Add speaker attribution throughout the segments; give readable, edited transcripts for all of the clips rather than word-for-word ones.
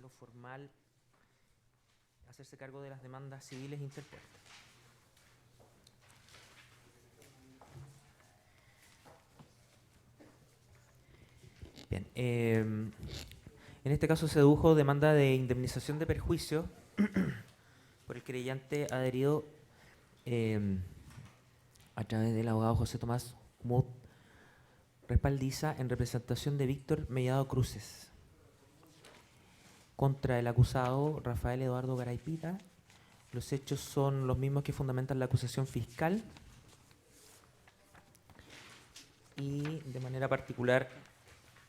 Speaker 1: lo formal, hacerse cargo de las demandas civiles interpuestas. Bien, en este caso se dedujo demanda de indemnización de perjuicio por el creyente adherido a través del abogado José Tomás Mut Respaldiza en representación de Víctor Mellado Cruces contra el acusado Rafael Eduardo Garay Pita. Los hechos son los mismos que fundamentan la acusación fiscal y de manera particular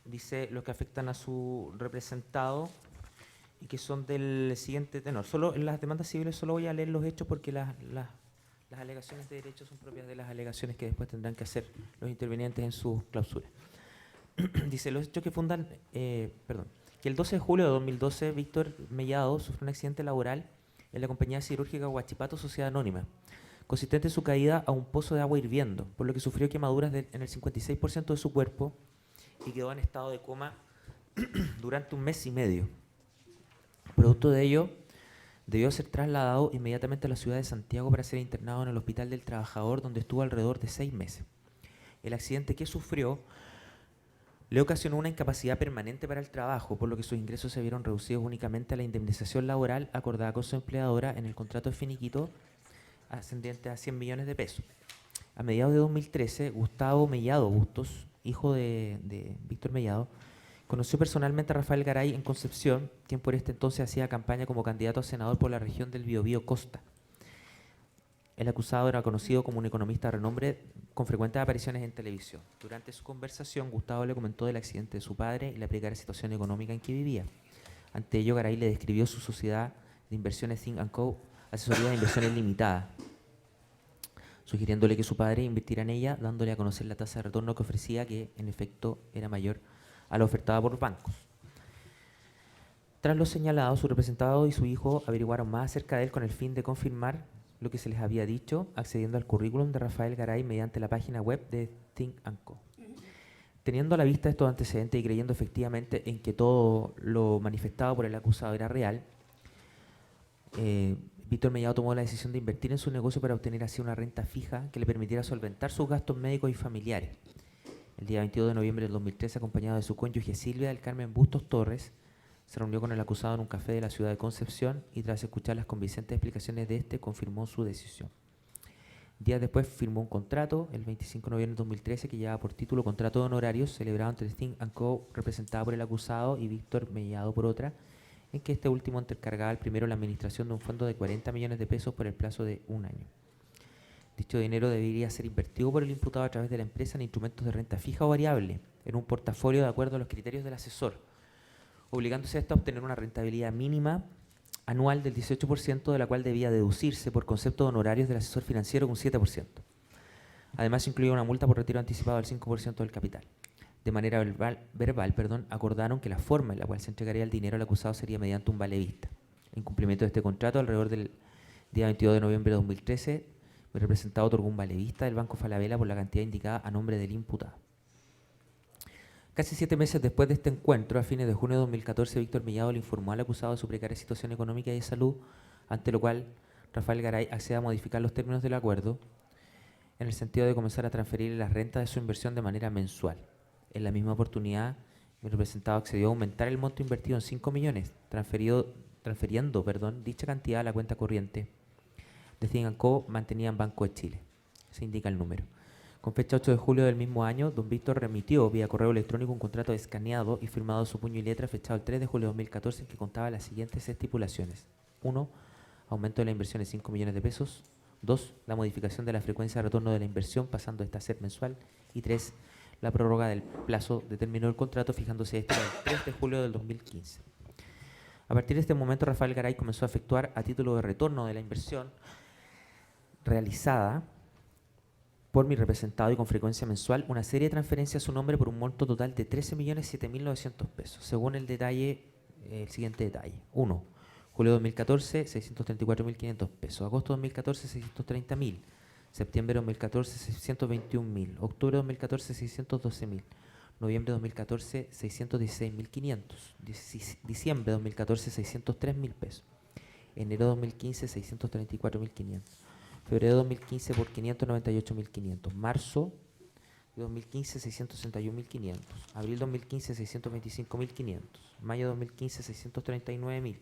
Speaker 1: dice los que afectan a su representado y que son del siguiente tenor. Solo en las demandas civiles solo voy a leer los hechos porque las alegaciones de derecho son propias de las alegaciones que después tendrán que hacer los intervinientes en sus clausuras. Dice, los hechos que fundan, que el 12 de julio de 2012 Víctor Mellado sufrió un accidente laboral en la compañía cirúrgica Huachipato Sociedad Anónima, consistente en su caída a un pozo de agua hirviendo, por lo que sufrió quemaduras en el 56% de su cuerpo y quedó en estado de coma durante un mes y medio. Producto de ello, debió ser trasladado inmediatamente a la ciudad de Santiago para ser internado en el Hospital del Trabajador, donde estuvo alrededor de 6 meses. El accidente que sufrió le ocasionó una incapacidad permanente para el trabajo, por lo que sus ingresos se vieron reducidos únicamente a la indemnización laboral acordada con su empleadora en el contrato de finiquito ascendiente a 100 millones de pesos. A mediados de 2013, Gustavo Mellado Bustos, hijo de Víctor Mellado, conoció personalmente a Rafael Garay en Concepción, quien por este entonces hacía campaña como candidato a senador por la región del Biobío Costa. El acusado era conocido como un economista de renombre con frecuentes apariciones en televisión. Durante su conversación, Gustavo le comentó del accidente de su padre y la precaria situación económica en que vivía. Ante ello, Garay le describió su sociedad de inversiones Think & Co., asesoría de inversiones limitada, sugiriéndole que su padre invirtiera en ella, dándole a conocer la tasa de retorno que ofrecía, que en efecto era mayor a la ofertada por bancos. Tras lo señalado, su representado y su hijo averiguaron más acerca de él con el fin de confirmar lo que se les había dicho, accediendo al currículum de Rafael Garay mediante la página web de Think & Co. Teniendo a la vista estos antecedentes y creyendo efectivamente en que todo lo manifestado por el acusado era real, Víctor Mellado tomó la decisión de invertir en su negocio para obtener así una renta fija que le permitiera solventar sus gastos médicos y familiares. El día 22 de noviembre del 2013, acompañado de su cónyuge Silvia del Carmen Bustos Torres, se reunió con el acusado en un café de la ciudad de Concepción y tras escuchar las convincentes explicaciones de este, confirmó su decisión. Días después firmó un contrato, el 25 de noviembre de 2013, que llevaba por título Contrato de Honorarios, celebrado entre Think & Co., representada por el acusado, y Víctor Mellado por otra, en que este último encargaba al primero la administración de un fondo de 40 millones de pesos por el plazo de un año. Dicho dinero debería ser invertido por el imputado a través de la empresa en instrumentos de renta fija o variable, en un portafolio de acuerdo a los criterios del asesor, obligándose a esta a obtener una rentabilidad mínima anual del 18%, de la cual debía deducirse por concepto de honorarios del asesor financiero un 7%. Además, incluía una multa por retiro anticipado del 5% del capital. De manera verbal, acordaron que la forma en la cual se entregaría el dinero al acusado sería mediante un vale vista. En cumplimiento de este contrato, alrededor del día 22 de noviembre de 2013, el representado otorgó un vale vista del Banco Falabella por la cantidad indicada a nombre del imputado. Casi 7 meses después de este encuentro, a fines de junio de 2014, Víctor Mellado le informó al acusado de su precaria situación económica y de salud, ante lo cual Rafael Garay accede a modificar los términos del acuerdo en el sentido de comenzar a transferirle las rentas de su inversión de manera mensual. En la misma oportunidad, el representado accedió a aumentar el monto invertido en 5 millones, transfiriendo dicha cantidad a la cuenta corriente de Think & Co. mantenida en Banco de Chile. Se indica el número. Con fecha 8 de julio del mismo año, don Víctor remitió vía correo electrónico un contrato escaneado y firmado a su puño y letra fechado el 3 de julio de 2014 en que contaba las siguientes estipulaciones. 1. Aumento de la inversión en 5 millones de pesos. 2. La modificación de la frecuencia de retorno de la inversión, pasando esta a ser mensual. Y 3. La prórroga del plazo de término del contrato, fijándose este para el 3 de julio del 2015. A partir de este momento, Rafael Garay comenzó a efectuar a título de retorno de la inversión realizada por mi representado y con frecuencia mensual una serie de transferencias a su nombre por un monto total de 13.007.900 pesos, según el siguiente detalle. 1. Julio 2014, 634.500 pesos. Agosto 2014, 630.000. Septiembre 2014, 621.000. Octubre 2014, 612.000. Noviembre de 2014, 616.500. Diciembre de 2014, 603.000 pesos. Enero de 2015, 634.500. Febrero de 2015 por 598.500. Marzo de 2015, 661.500. Abril 2015, 625.500. Mayo 2015, 639.000.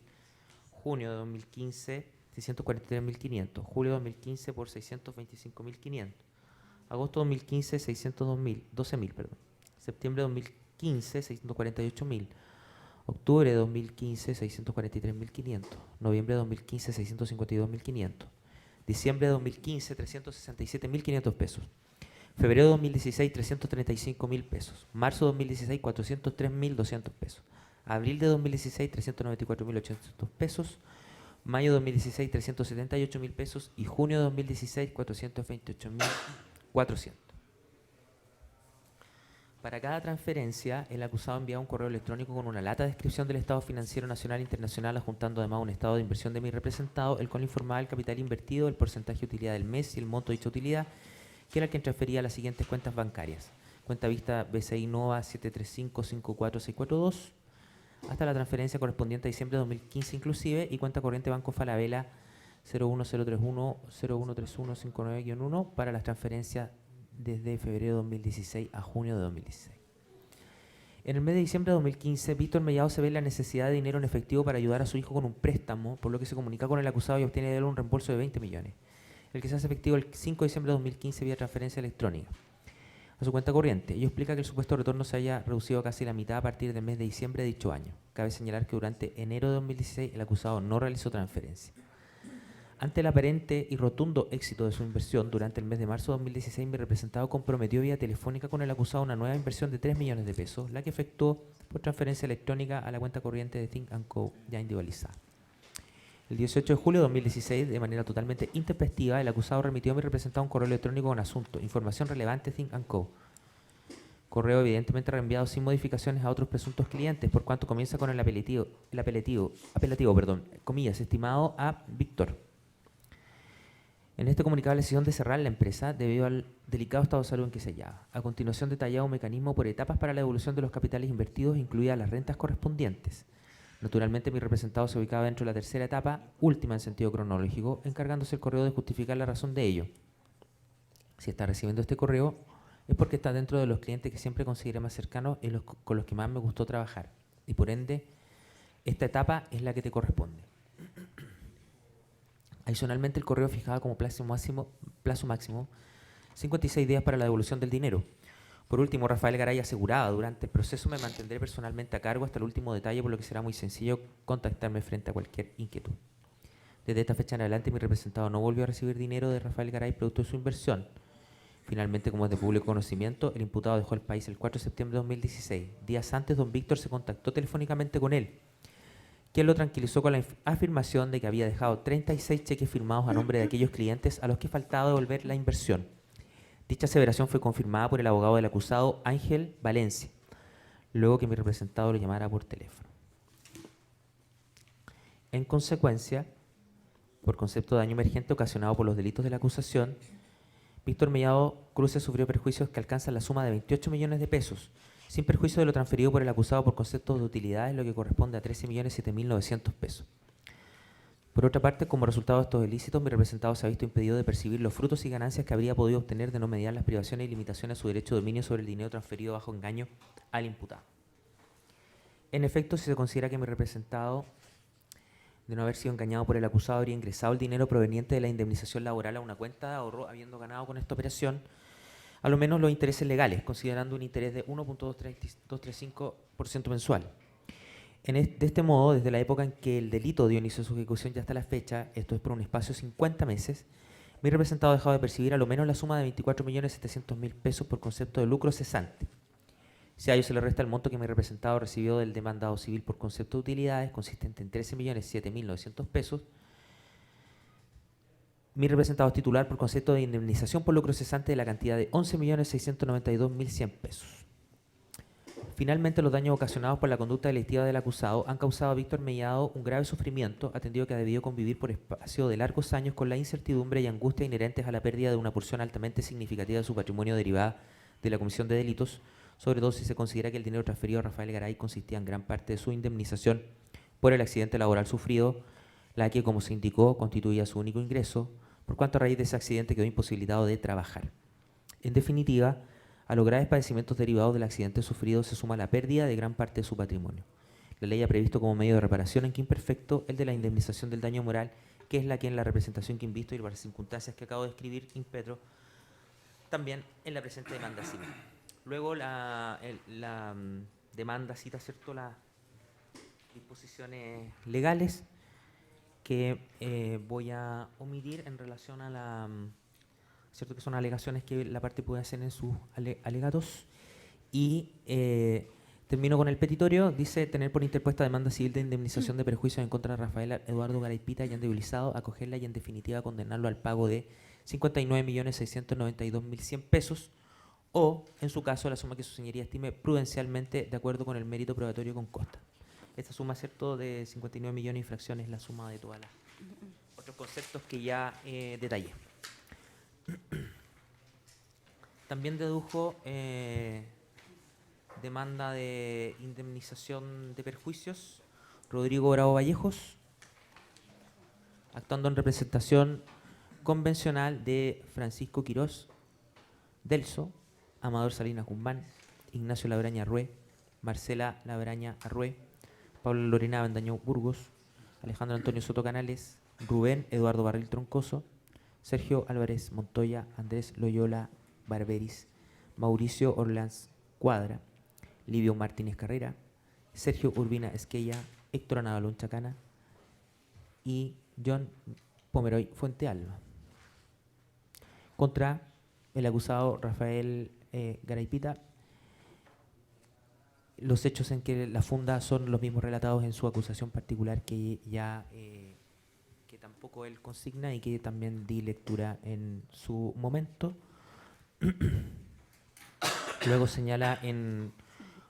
Speaker 1: Junio de 2015, 643.500. Julio 2015 por 625.500. Agosto 2015, 12.000, perdón. Septiembre 2015, 648.000. Octubre de 2015, 643.500. Noviembre de 2015, 652.500. Diciembre de 2015, 367.500 pesos. Febrero de 2016, 335.000 pesos. Marzo de 2016, 403.200 pesos. Abril de 2016, 394.800 pesos. Mayo de 2016, 378.000 pesos. Y junio de 2016, 428.400. Para cada transferencia, el acusado enviaba un correo electrónico con una lata de descripción del estado financiero nacional e internacional, adjuntando además un estado de inversión de mi representado, el cual informaba el capital invertido, el porcentaje de utilidad del mes y el monto de dicha utilidad, que era el que transfería a las siguientes cuentas bancarias. Cuenta vista BCI Nova 735-54642, hasta la transferencia correspondiente a diciembre de 2015 inclusive, y cuenta corriente Banco Falabella 01031-013159-1 para las transferencias desde febrero de 2016 a junio de 2016. En el mes de diciembre de 2015, Víctor Mellado se ve la necesidad de dinero en efectivo para ayudar a su hijo con un préstamo, por lo que se comunica con el acusado y obtiene de él un reembolso de 20 millones, el que se hace efectivo el 5 de diciembre de 2015 vía transferencia electrónica a su cuenta corriente. Ello explica que el supuesto retorno se haya reducido casi la mitad a partir del mes de diciembre de dicho año. Cabe señalar que durante enero de 2016 el acusado no realizó transferencia. Ante el aparente y rotundo éxito de su inversión, durante el mes de marzo de 2016, mi representado comprometió vía telefónica con el acusado una nueva inversión de 3 millones de pesos, la que efectuó por transferencia electrónica a la cuenta corriente de Think & Co, ya individualizada. El 18 de julio de 2016, de manera totalmente intempestiva, el acusado remitió a mi representado un correo electrónico con asunto, información relevante Think & Co. Correo evidentemente reenviado sin modificaciones a otros presuntos clientes, por cuanto comienza con el apelativo, comillas, estimado a Víctor. En este comunicado la decisión de cerrar la empresa debido al delicado estado de salud en que se hallaba. A continuación detallado un mecanismo por etapas para la devolución de los capitales invertidos, incluidas las rentas correspondientes. Naturalmente mi representado se ubicaba dentro de la tercera etapa, última en sentido cronológico, encargándose el correo de justificar la razón de ello. Si está recibiendo este correo es porque está dentro de los clientes que siempre consideré más cercanos y con los que más me gustó trabajar. Y por ende, esta etapa es la que te corresponde. Adicionalmente, el correo fijaba como plazo máximo 56 días para la devolución del dinero. Por último, Rafael Garay aseguraba: durante el proceso me mantendré personalmente a cargo hasta el último detalle, por lo que será muy sencillo contactarme frente a cualquier inquietud. Desde esta fecha en adelante, mi representado no volvió a recibir dinero de Rafael Garay producto de su inversión. Finalmente, como es de público conocimiento, el imputado dejó el país el 4 de septiembre de 2016. Días antes, don Víctor se contactó telefónicamente con él, quien lo tranquilizó con la afirmación de que había dejado 36 cheques firmados a nombre de aquellos clientes a los que faltaba devolver la inversión. Dicha aseveración fue confirmada por el abogado del acusado, Ángel Valencia, luego que mi representado lo llamara por teléfono. En consecuencia, por concepto de daño emergente ocasionado por los delitos de la acusación, Víctor Mellado Cruces sufrió perjuicios que alcanzan la suma de 28 millones de pesos, sin perjuicio de lo transferido por el acusado por conceptos de utilidades, lo que corresponde a 13.007.900 pesos. Por otra parte, como resultado de estos ilícitos, mi representado se ha visto impedido de percibir los frutos y ganancias que habría podido obtener de no mediar las privaciones y limitaciones a su derecho de dominio sobre el dinero transferido bajo engaño al imputado. En efecto, si se considera que mi representado, de no haber sido engañado por el acusado, habría ingresado el dinero proveniente de la indemnización laboral a una cuenta de ahorro, habiendo ganado con esta operación a lo menos los intereses legales, considerando un interés de 1.235% mensual. De este modo, desde la época en que el delito dio inicio a su ejecución y hasta la fecha, esto es por un espacio de 50 meses, mi representado ha dejado de percibir a lo menos la suma de 24.700.000 pesos por concepto de lucro cesante. Si a ello se le resta el monto que mi representado recibió del demandado civil por concepto de utilidades, consistente en 13.007.900 pesos, mi representado es titular por concepto de indemnización por lucro cesante de la cantidad de 11.692.100 pesos. Finalmente, los daños ocasionados por la conducta delictiva del acusado han causado a Víctor Mellado un grave sufrimiento, atendido que ha debido convivir por espacio de largos años con la incertidumbre y angustia inherentes a la pérdida de una porción altamente significativa de su patrimonio derivada de la comisión de delitos, sobre todo si se considera que el dinero transferido a Rafael Garay consistía en gran parte de su indemnización por el accidente laboral sufrido, la que, como se indicó, constituía su único ingreso, por cuanto a raíz de ese accidente quedó imposibilitado de trabajar. En definitiva, a los graves padecimientos derivados del accidente sufrido se suma la pérdida de gran parte de su patrimonio. La ley ha previsto como medio de reparación, aunque imperfecto, el de la indemnización del daño moral, que es la que en la representación que invisto y por las circunstancias que acabo de escribir impetro también en la presente demanda civil. Luego la demanda cita, ¿cierto?, las disposiciones legales que voy a omitir en relación a la... ¿cierto?, que son alegaciones que la parte puede hacer en sus alegatos. Y termino con el petitorio. Dice: tener por interpuesta demanda civil de indemnización de perjuicios en contra de Rafael Eduardo Garay Pita y andebilizado, acogerla y en definitiva condenarlo al pago de 59.692.100 pesos o, en su caso, la suma que su señoría estime prudencialmente de acuerdo con el mérito probatorio con costa. Esta suma, ¿cierto?, de 59 millones y fracciones es la suma de todos los otros conceptos que ya detallé. También dedujo demanda de indemnización de perjuicios Rodrigo Bravo Vallejos, actuando en representación convencional de Francisco Quirós, Delso, Amador Salinas Guzmán, Ignacio Labraña Arrué, Marcela Labraña Arrué, Pablo Lorena Avendaño Burgos, Alejandro Antonio Soto Canales, Rubén Eduardo Barril Troncoso, Sergio Álvarez Montoya, Andrés Loyola Barberis, Mauricio Orlanz Cuadra, Livio Martínez Carrera, Sergio Urbina Esquella, Héctor Anabalón Chacana y John Pomeroy Fuentealba. Contra el acusado Rafael Garay Pita, los hechos en que la funda son los mismos relatados en su acusación particular que ya que tampoco él consigna y que también di lectura en su momento. Luego señala en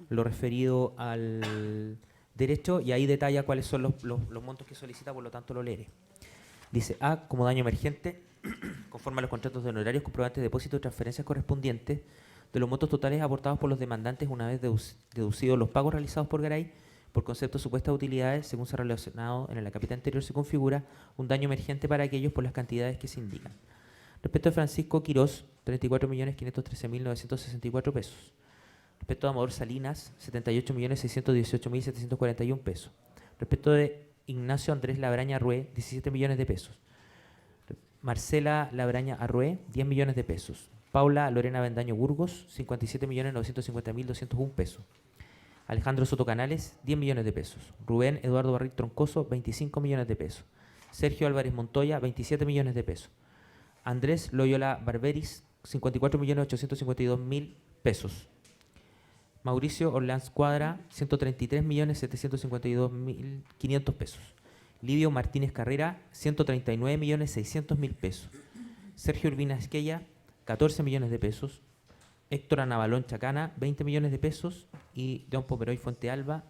Speaker 1: lo referido al derecho y ahí detalla cuáles son los montos que solicita, por lo tanto lo leeré. Dice: A, como daño emergente, conforme a los contratos de honorarios, comprobantes de depósito y transferencias correspondientes de los montos totales aportados por los demandantes una vez deducidos los pagos realizados por Garay por concepto de supuestas utilidades, según se ha relacionado en el acápite anterior, se configura un daño emergente para aquellos por las cantidades que se indican. Respecto a Francisco Quirós, 34.513.964 pesos. Respecto a Amador Salinas, 78.618.741 pesos. Respecto de Ignacio Andrés Labraña Arrué, 17 millones de pesos. Marcela Labraña Arrué, 10 millones de pesos. Paula Lorena Bendaño Burgos, 57.950.201 pesos. Alejandro Soto Canales, 10 millones de pesos. Rubén Eduardo Barril Troncoso, 25 millones de pesos. Sergio Álvarez Montoya, 27 millones de pesos. Andrés Loyola Barberis, 54.852.000 pesos. Mauricio Orlanz Cuadra, 133.752.500 pesos. Livio Martínez Carrera, 139.600.000 pesos. Sergio Urbina Esquella, 14 millones de pesos. Héctor Anabalón Chacana, 20 millones de pesos. Y John Pomeroy Fuentealba,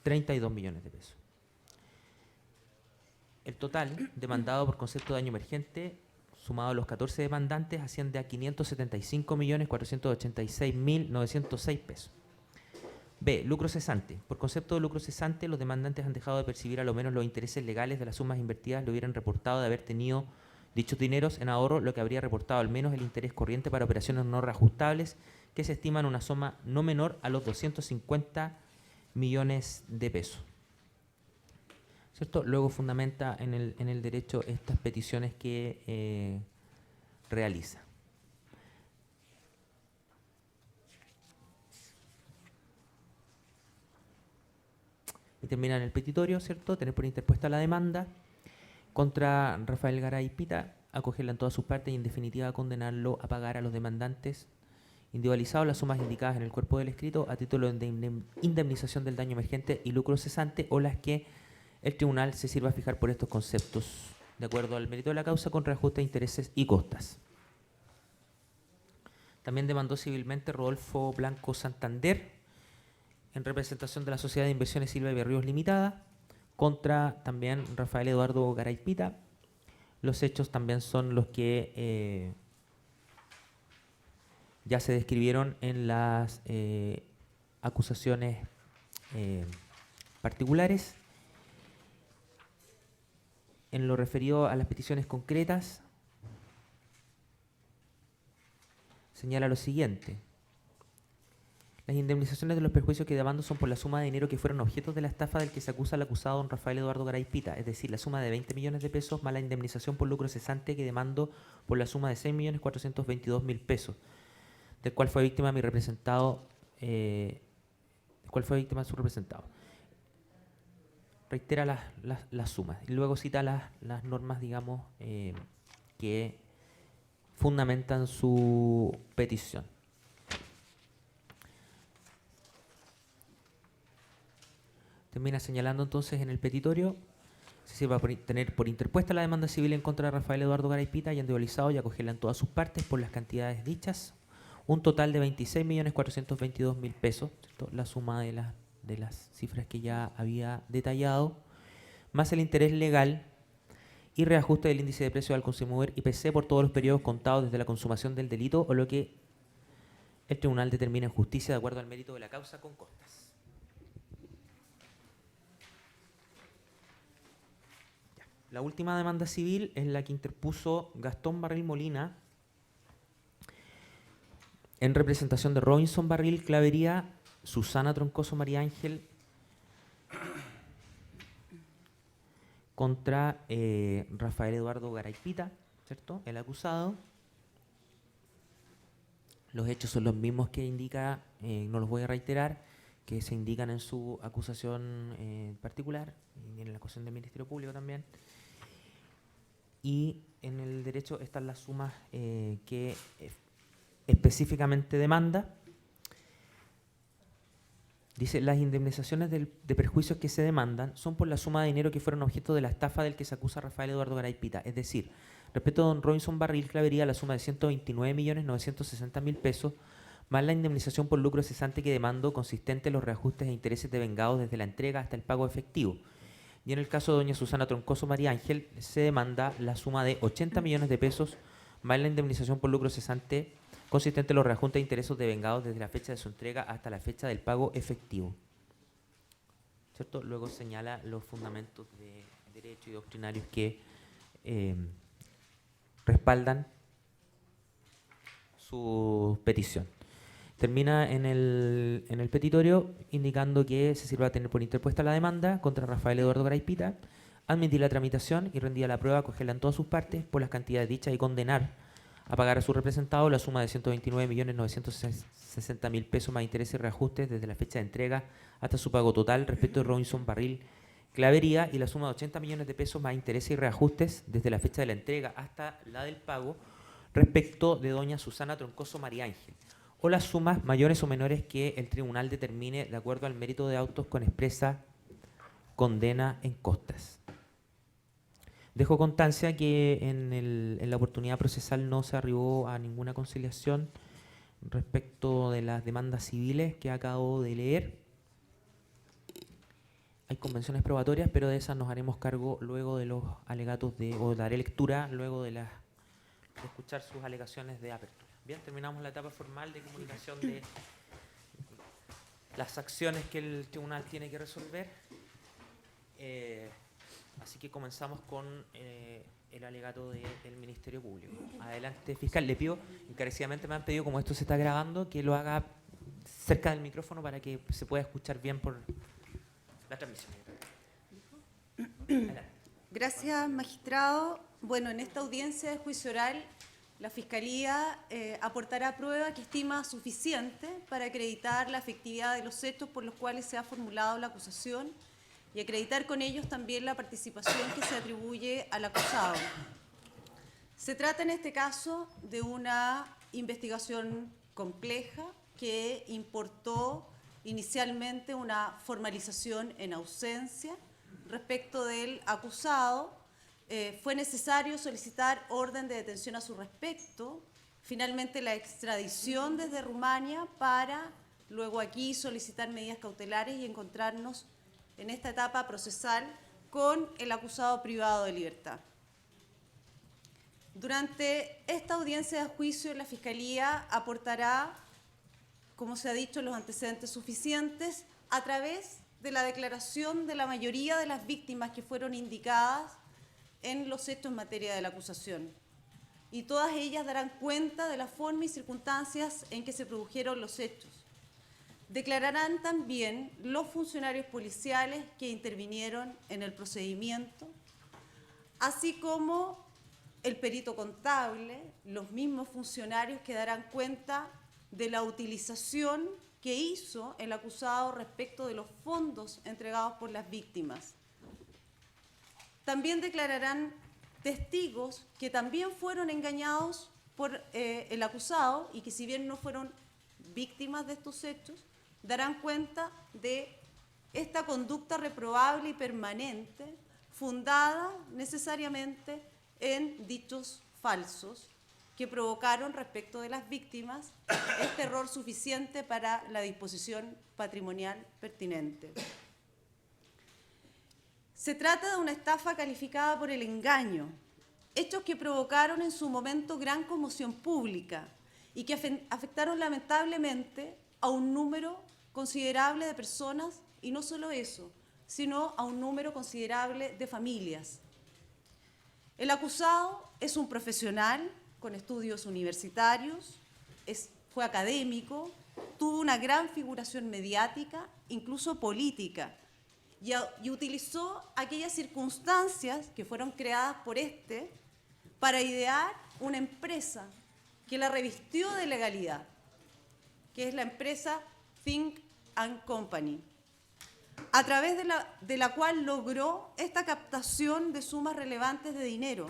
Speaker 1: 32 millones de pesos. El total demandado por concepto de daño emergente, sumado a los 14 demandantes, asciende a 575.486.906 pesos. B. Lucro cesante. Por concepto de lucro cesante, los demandantes han dejado de percibir a lo menos los intereses legales de las sumas invertidas, le hubieran reportado de haber tenido dichos dineros en ahorro, lo que habría reportado al menos el interés corriente para operaciones no reajustables, que se estiman una suma no menor a los 250 millones de pesos. ¿Cierto? Luego fundamenta en el derecho estas peticiones que realiza. Y termina en el petitorio, ¿cierto? Tener por interpuesta la demanda contra Rafael Garay Pita, acogerla en todas sus partes y en definitiva condenarlo a pagar a los demandantes individualizados las sumas indicadas en el cuerpo del escrito a título de indemnización del daño emergente y lucro cesante, o las que el tribunal se sirva a fijar por estos conceptos, de acuerdo al mérito de la causa, con reajuste de intereses y costas. También demandó civilmente Rodolfo Blanco Santander, en representación de la Sociedad de Inversiones Silva y Berríos Limitada, contra también Rafael Eduardo Garay Pita. Los hechos también son los que ya se describieron en las acusaciones particulares. En lo referido a las peticiones concretas, señala lo siguiente. Las indemnizaciones de los perjuicios que demando son por la suma de dinero que fueron objetos de la estafa del que se acusa al acusado don Rafael Eduardo Garay Pita, es decir, la suma de 20 millones de pesos más la indemnización por lucro cesante que demando por la suma de 6.422.000 pesos, del cual fue víctima mi representado, su representado. Reitera las sumas y luego cita las normas, digamos, que fundamentan su petición. Termina señalando entonces en el petitorio: se sirva por tener por interpuesta la demanda civil en contra de Rafael Eduardo Garay Pita y individualizado y acogerla en todas sus partes por las cantidades dichas, un total de 26.422.000 pesos, ¿cierto? La suma de las cifras que ya había detallado, más el interés legal y reajuste del índice de precio al consumidor IPC por todos los periodos contados desde la consumación del delito o lo que el tribunal determina en justicia de acuerdo al mérito de la causa con costas. La última demanda civil es la que interpuso Gastón Barril Molina en representación de Robinson Barril Clavería, Susana Troncoso María Ángel contra Rafael Eduardo Garay Pita, ¿cierto? El acusado. Los hechos son los mismos que indica, no los voy a reiterar, que se indican en su acusación particular y en la acusación del Ministerio Público también. Y en el derecho están las sumas que específicamente demanda. Dice, las indemnizaciones de perjuicios que se demandan son por la suma de dinero que fueron objeto de la estafa del que se acusa Rafael Eduardo Garay Pita. Es decir, respecto a don Robinson Barril Clavería, la suma de 129.960.000 pesos, más la indemnización por lucro cesante que demandó consistente en los reajustes e intereses devengados desde la entrega hasta el pago efectivo. Y en el caso de doña Susana Troncoso María Ángel, se demanda la suma de 80 millones de pesos, más la indemnización por lucro cesante consistente en los reajustes de intereses devengados desde la fecha de su entrega hasta la fecha del pago efectivo. ¿Cierto? Luego señala los fundamentos de derecho y doctrinarios que respaldan su petición. Termina en el petitorio indicando que se sirva a tener por interpuesta la demanda contra Rafael Eduardo Garay Pita, admitir la tramitación y rendida la prueba, acogerla en todas sus partes por las cantidades dichas y condenar a pagar a su representado la suma de 129.960.000 pesos más intereses y reajustes desde la fecha de entrega hasta su pago total respecto de Robinson Barril Clavería y la suma de 80 millones de pesos más intereses y reajustes desde la fecha de la entrega hasta la del pago respecto de doña Susana Troncoso María Ángel, o las sumas mayores o menores que el tribunal determine de acuerdo al mérito de autos con expresa condena en costas. Dejo constancia que en la oportunidad procesal no se arribó a ninguna conciliación respecto de las demandas civiles que acabo de leer. Hay convenciones probatorias, pero de esas nos haremos cargo luego de los alegatos o daré lectura luego de escuchar sus alegaciones de apertura. Bien, terminamos la etapa formal de comunicación de las acciones que el tribunal tiene que resolver. Así que comenzamos con el alegato del Ministerio Público. Adelante, fiscal. Le pido, encarecidamente me han pedido, como esto se está grabando, que lo haga cerca del micrófono para que se pueda escuchar bien por la transmisión. Adelante.
Speaker 2: Gracias, magistrado. Bueno, en esta audiencia de juicio oral, la Fiscalía aportará prueba que estima suficiente para acreditar la efectividad de los hechos por los cuales se ha formulado la acusación y acreditar con ellos también la participación que se atribuye al acusado. Se trata en este caso de una investigación compleja que importó inicialmente una formalización en ausencia respecto del acusado. Fue necesario solicitar orden de detención a su respecto, finalmente la extradición desde Rumania para luego aquí solicitar medidas cautelares y encontrarnos en esta etapa procesal con el acusado privado de libertad. Durante esta audiencia de juicio, la Fiscalía aportará, como se ha dicho, los antecedentes suficientes a través de la declaración de la mayoría de las víctimas que fueron indicadas en los hechos en materia de la acusación. Y todas ellas darán cuenta de la forma y circunstancias en que se produjeron los hechos. Declararán también los funcionarios policiales que intervinieron en el procedimiento, así como el perito contable, los mismos funcionarios que darán cuenta de la utilización que hizo el acusado respecto de los fondos entregados por las víctimas. También declararán testigos que también fueron engañados por el acusado y que, si bien no fueron víctimas de estos hechos, darán cuenta de esta conducta reprobable y permanente, fundada necesariamente en dichos falsos que provocaron respecto de las víctimas este error suficiente para la disposición patrimonial pertinente. Se trata de una estafa calificada por el engaño, hechos que provocaron en su momento gran conmoción pública y que afectaron lamentablemente a un número considerable de personas, y no solo eso, sino a un número considerable de familias. El acusado es un profesional con estudios universitarios, fue académico, tuvo una gran figuración mediática, incluso política, y utilizó aquellas circunstancias que fueron creadas por para idear una empresa que la revistió de legalidad, que es la empresa Think & Company, a través de la cual logró esta captación de sumas relevantes de dinero,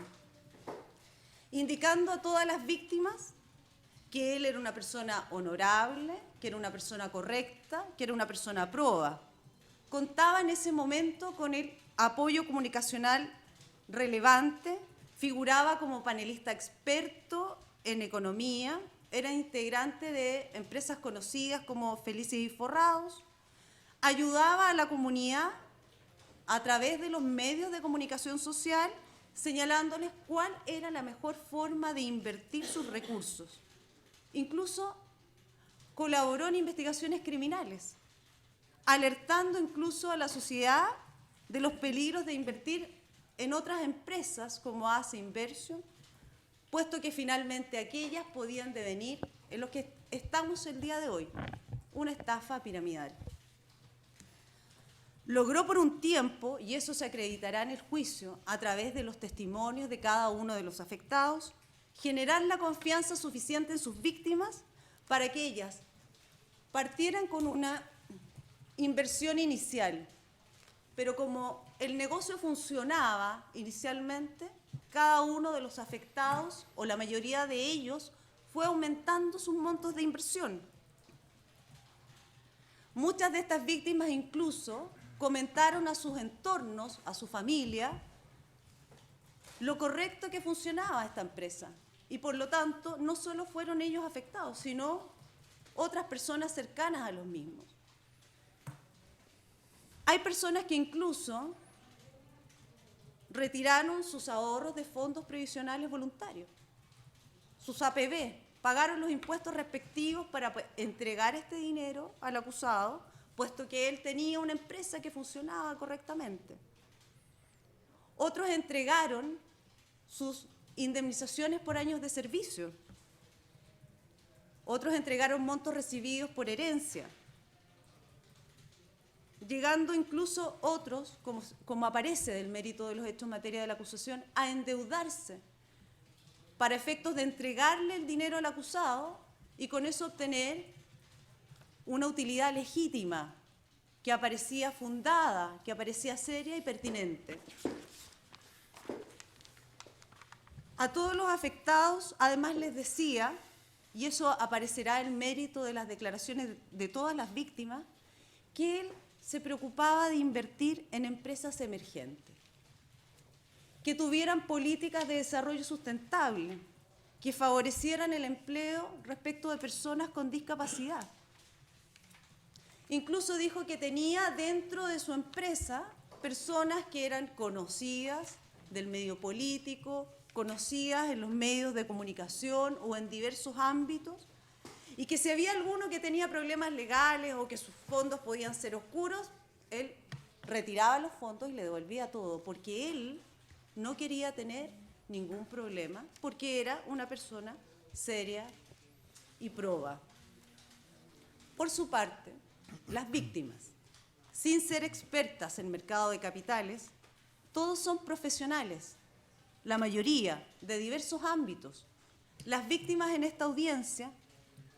Speaker 2: indicando a todas las víctimas que él era una persona honorable, que era una persona correcta, que era una persona proba. Contaba en ese momento con el apoyo comunicacional relevante, figuraba como panelista experto en economía, era integrante de empresas conocidas como Felices y Forrados, ayudaba a la comunidad a través de los medios de comunicación social, señalándoles cuál era la mejor forma de invertir sus recursos. Incluso colaboró en investigaciones criminales, alertando incluso a la sociedad de los peligros de invertir en otras empresas como Ace Inversion, puesto que finalmente aquellas podían devenir en lo que estamos el día de hoy, una estafa piramidal. Logró por un tiempo, y eso se acreditará en el juicio a través de los testimonios de cada uno de los afectados, generar la confianza suficiente en sus víctimas para que ellas partieran con una inversión inicial. Pero como el negocio funcionaba inicialmente, cada uno de los afectados, o la mayoría de ellos, fue aumentando sus montos de inversión. Muchas de estas víctimas incluso comentaron a sus entornos, a su familia, lo correcto que funcionaba esta empresa. Y por lo tanto, no solo fueron ellos afectados, sino otras personas cercanas a los mismos. Hay personas que incluso retiraron sus ahorros de fondos previsionales voluntarios, sus APB, pagaron los impuestos respectivos para entregar este dinero al acusado, puesto que él tenía una empresa que funcionaba correctamente. Otros entregaron sus indemnizaciones por años de servicio. Otros entregaron montos recibidos por herencia. Llegando incluso otros, como aparece del mérito de los hechos en materia de la acusación, a endeudarse para efectos de entregarle el dinero al acusado y con eso obtener una utilidad legítima que aparecía fundada, que aparecía seria y pertinente. A todos los afectados, además les decía, y eso aparecerá el mérito de las declaraciones de todas las víctimas, que él se preocupaba de invertir en empresas emergentes, que tuvieran políticas de desarrollo sustentable, que favorecieran el empleo respecto de personas con discapacidad. Incluso dijo que tenía dentro de su empresa personas que eran conocidas del medio político, conocidas en los medios de comunicación o en diversos ámbitos, y que si había alguno que tenía problemas legales o que sus fondos podían ser oscuros, él retiraba los fondos y le devolvía todo, porque él no quería tener ningún problema, porque era una persona seria y proba. Por su parte, las víctimas, sin ser expertas en mercado de capitales, todos son profesionales, la mayoría de diversos ámbitos. Las víctimas en esta audiencia,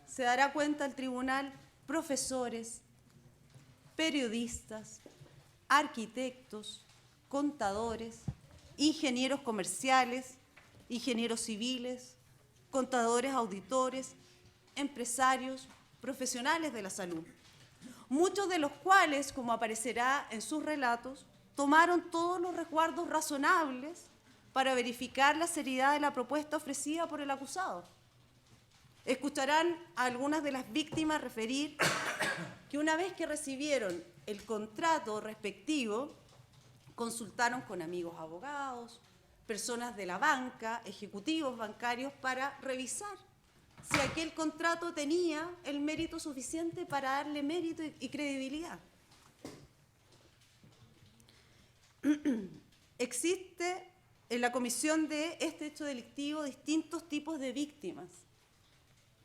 Speaker 2: se dará cuenta el tribunal, profesores, periodistas, arquitectos, contadores, ingenieros comerciales, ingenieros civiles, contadores, auditores, empresarios, profesionales de la salud, muchos de los cuales, como aparecerá en sus relatos, tomaron todos los resguardos razonables para verificar la seriedad de la propuesta ofrecida por el acusado. Escucharán a algunas de las víctimas referir que una vez que recibieron el contrato respectivo, consultaron con amigos abogados, personas de la banca, ejecutivos bancarios, para revisar si aquel contrato tenía el mérito suficiente para darle mérito y credibilidad. Existe en la comisión de este hecho delictivo distintos tipos de víctimas,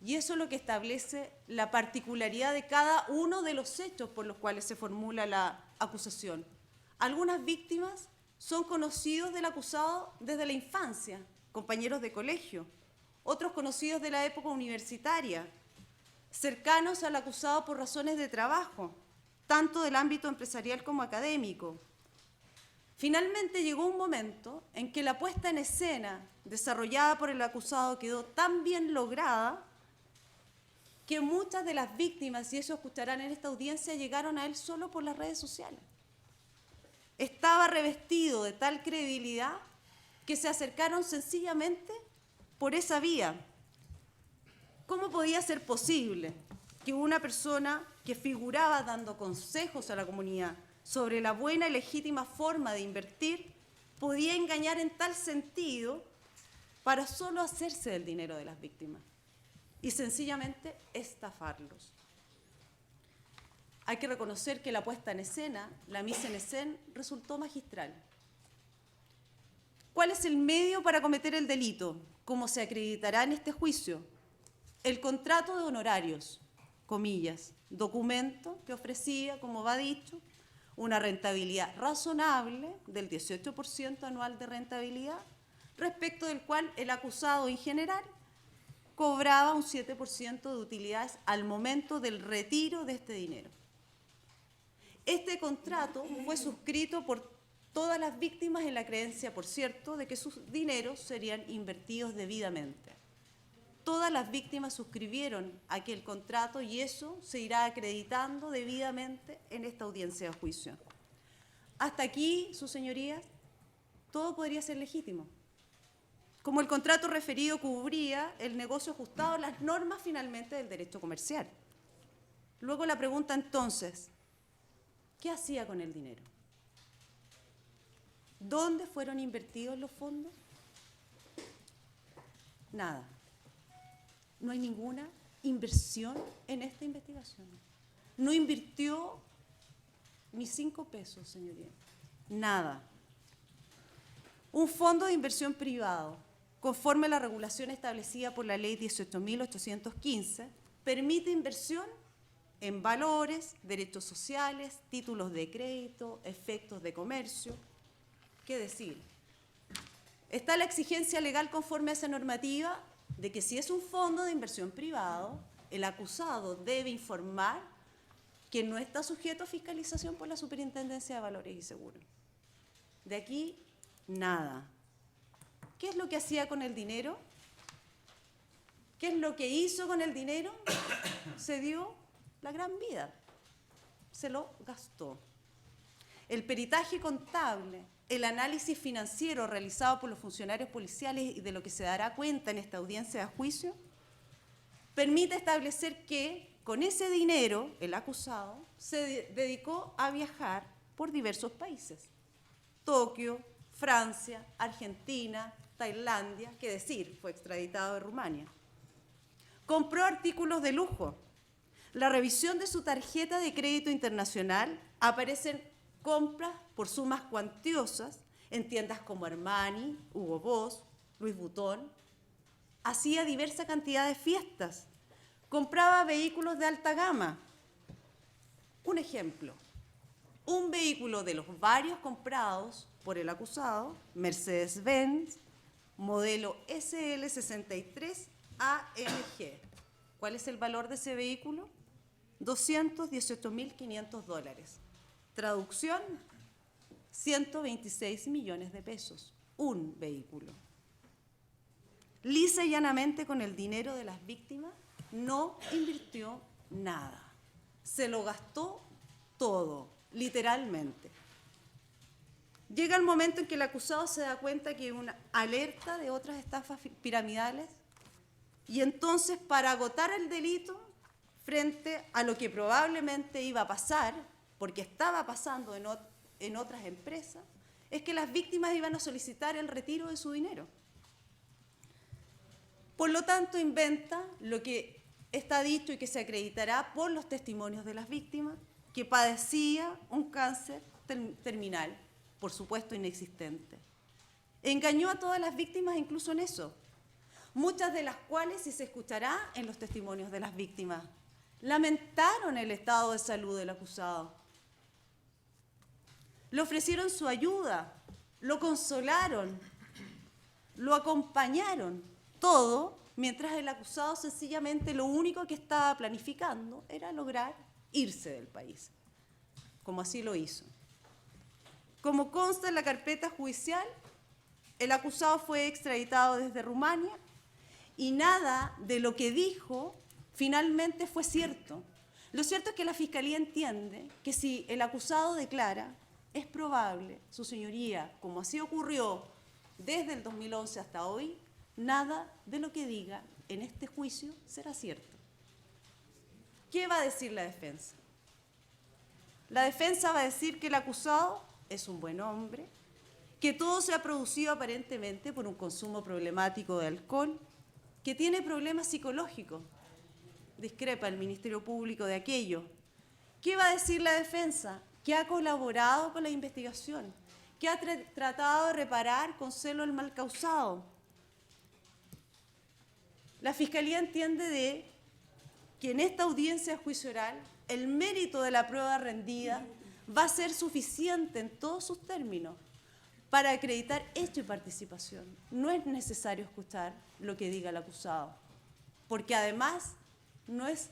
Speaker 2: y eso es lo que establece la particularidad de cada uno de los hechos por los cuales se formula la acusación. Algunas víctimas son conocidos del acusado desde la infancia, compañeros de colegio, otros conocidos de la época universitaria, cercanos al acusado por razones de trabajo, tanto del ámbito empresarial como académico. Finalmente llegó un momento en que la puesta en escena desarrollada por el acusado quedó tan bien lograda que muchas de las víctimas, y eso escucharán en esta audiencia, llegaron a él solo por las redes sociales. Estaba revestido de tal credibilidad que se acercaron sencillamente por esa vía. ¿Cómo podía ser posible que una persona que figuraba dando consejos a la comunidad sobre la buena y legítima forma de invertir podía engañar en tal sentido para solo hacerse del dinero de las víctimas y sencillamente estafarlos? Hay que reconocer que la puesta en escena, la mise en scène, resultó magistral. ¿Cuál es el medio para cometer el delito? Como se acreditará en este juicio, el contrato de honorarios, comillas, documento que ofrecía, como va dicho, una rentabilidad razonable del 18% anual de rentabilidad, respecto del cual el acusado en general cobraba un 7% de utilidades al momento del retiro de este dinero. Este contrato fue suscrito por todas las víctimas en la creencia, por cierto, de que sus dineros serían invertidos debidamente. Todas las víctimas suscribieron aquel contrato y eso se irá acreditando debidamente en esta audiencia de juicio. Hasta aquí, sus señorías, todo podría ser legítimo. Como el contrato referido cubría el negocio ajustado a las normas finalmente del derecho comercial. Luego la pregunta entonces, ¿qué hacía con el dinero? ¿Dónde fueron invertidos los fondos? Nada. No hay ninguna inversión en esta investigación. No invirtió ni 5 pesos, señoría. Nada. Un fondo de inversión privado, conforme a la regulación establecida por la Ley 18.815, permite inversión en valores, derechos sociales, títulos de crédito, efectos de comercio. ¿Qué decir? Está la exigencia legal conforme a esa normativa de que si es un fondo de inversión privado, el acusado debe informar que no está sujeto a fiscalización por la Superintendencia de Valores y Seguros. De aquí, nada. ¿Qué es lo que hacía con el dinero? ¿Qué es lo que hizo con el dinero? Se dio la gran vida. Se lo gastó. El peritaje contable, el análisis financiero realizado por los funcionarios policiales y de lo que se dará cuenta en esta audiencia de juicio, permite establecer que con ese dinero el acusado se dedicó a viajar por diversos países. Tokio, Francia, Argentina, Tailandia, qué decir, fue extraditado de Rumania. Compró artículos de lujo. La revisión de su tarjeta de crédito internacional aparecen compras por sumas cuantiosas en tiendas como Armani, Hugo Boss, Louis Vuitton. Hacía diversa cantidad de fiestas. Compraba vehículos de alta gama. Un ejemplo, un vehículo de los varios comprados por el acusado, Mercedes-Benz, modelo SL63 AMG. ¿Cuál es el valor de ese vehículo? $218.500. Traducción, 126 millones de pesos. Un vehículo. Lisa y llanamente con el dinero de las víctimas no invirtió nada. Se lo gastó todo, literalmente. Llega el momento en que el acusado se da cuenta que hay una alerta de otras estafas piramidales y entonces, para agotar el delito frente a lo que probablemente iba a pasar, porque estaba pasando en otras empresas, es que las víctimas iban a solicitar el retiro de su dinero. Por lo tanto, inventa lo que está dicho y que se acreditará por los testimonios de las víctimas, que padecía un cáncer terminal, por supuesto inexistente. Engañó a todas las víctimas incluso en eso, muchas de las cuales, si se escuchará en los testimonios de las víctimas, lamentaron el estado de salud del acusado. Le ofrecieron su ayuda, lo consolaron, lo acompañaron, todo mientras el acusado sencillamente lo único que estaba planificando era lograr irse del país, como así lo hizo. Como consta en la carpeta judicial, el acusado fue extraditado desde Rumania y nada de lo que dijo finalmente fue cierto. Lo cierto es que la Fiscalía entiende que si el acusado declara, es probable, su señoría, como así ocurrió desde el 2011 hasta hoy, nada de lo que diga en este juicio será cierto. ¿Qué va a decir la defensa? La defensa va a decir que el acusado es un buen hombre, que todo se ha producido aparentemente por un consumo problemático de alcohol, que tiene problemas psicológicos. Discrepa el Ministerio Público de aquello. ¿Qué va a decir la defensa? Que ha colaborado con la investigación, que ha tratado de reparar con celo el mal causado. La Fiscalía entiende que en esta audiencia de juicio oral el mérito de la prueba rendida va a ser suficiente en todos sus términos para acreditar hecho y participación. No es necesario escuchar lo que diga el acusado, porque además no es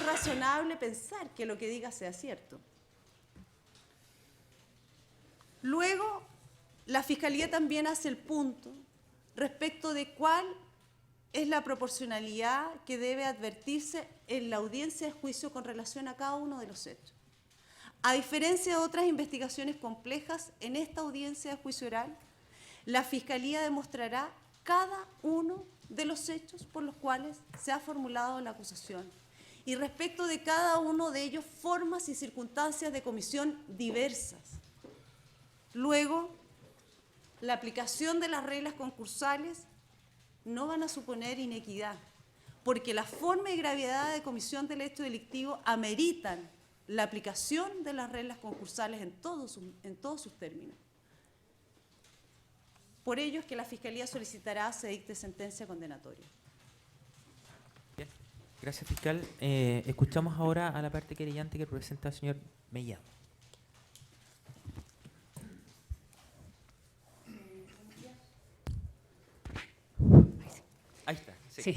Speaker 2: razonable pensar que lo que diga sea cierto. Luego, la Fiscalía también hace el punto respecto de cuál es la proporcionalidad que debe advertirse en la audiencia de juicio con relación a cada uno de los hechos. A diferencia de otras investigaciones complejas, en esta audiencia de juicio oral, la Fiscalía demostrará cada uno de los hechos por los cuales se ha formulado la acusación y respecto de cada uno de ellos formas y circunstancias de comisión diversas. Luego, la aplicación de las reglas concursales no van a suponer inequidad, porque la forma y gravedad de comisión del hecho delictivo ameritan la aplicación de las reglas concursales en todos sus términos. Por ello es que la Fiscalía solicitará se dicte sentencia condenatoria.
Speaker 1: Bien, gracias, fiscal. Escuchamos ahora a la parte querellante que representa al señor Mellado. Ahí está.
Speaker 3: Sí.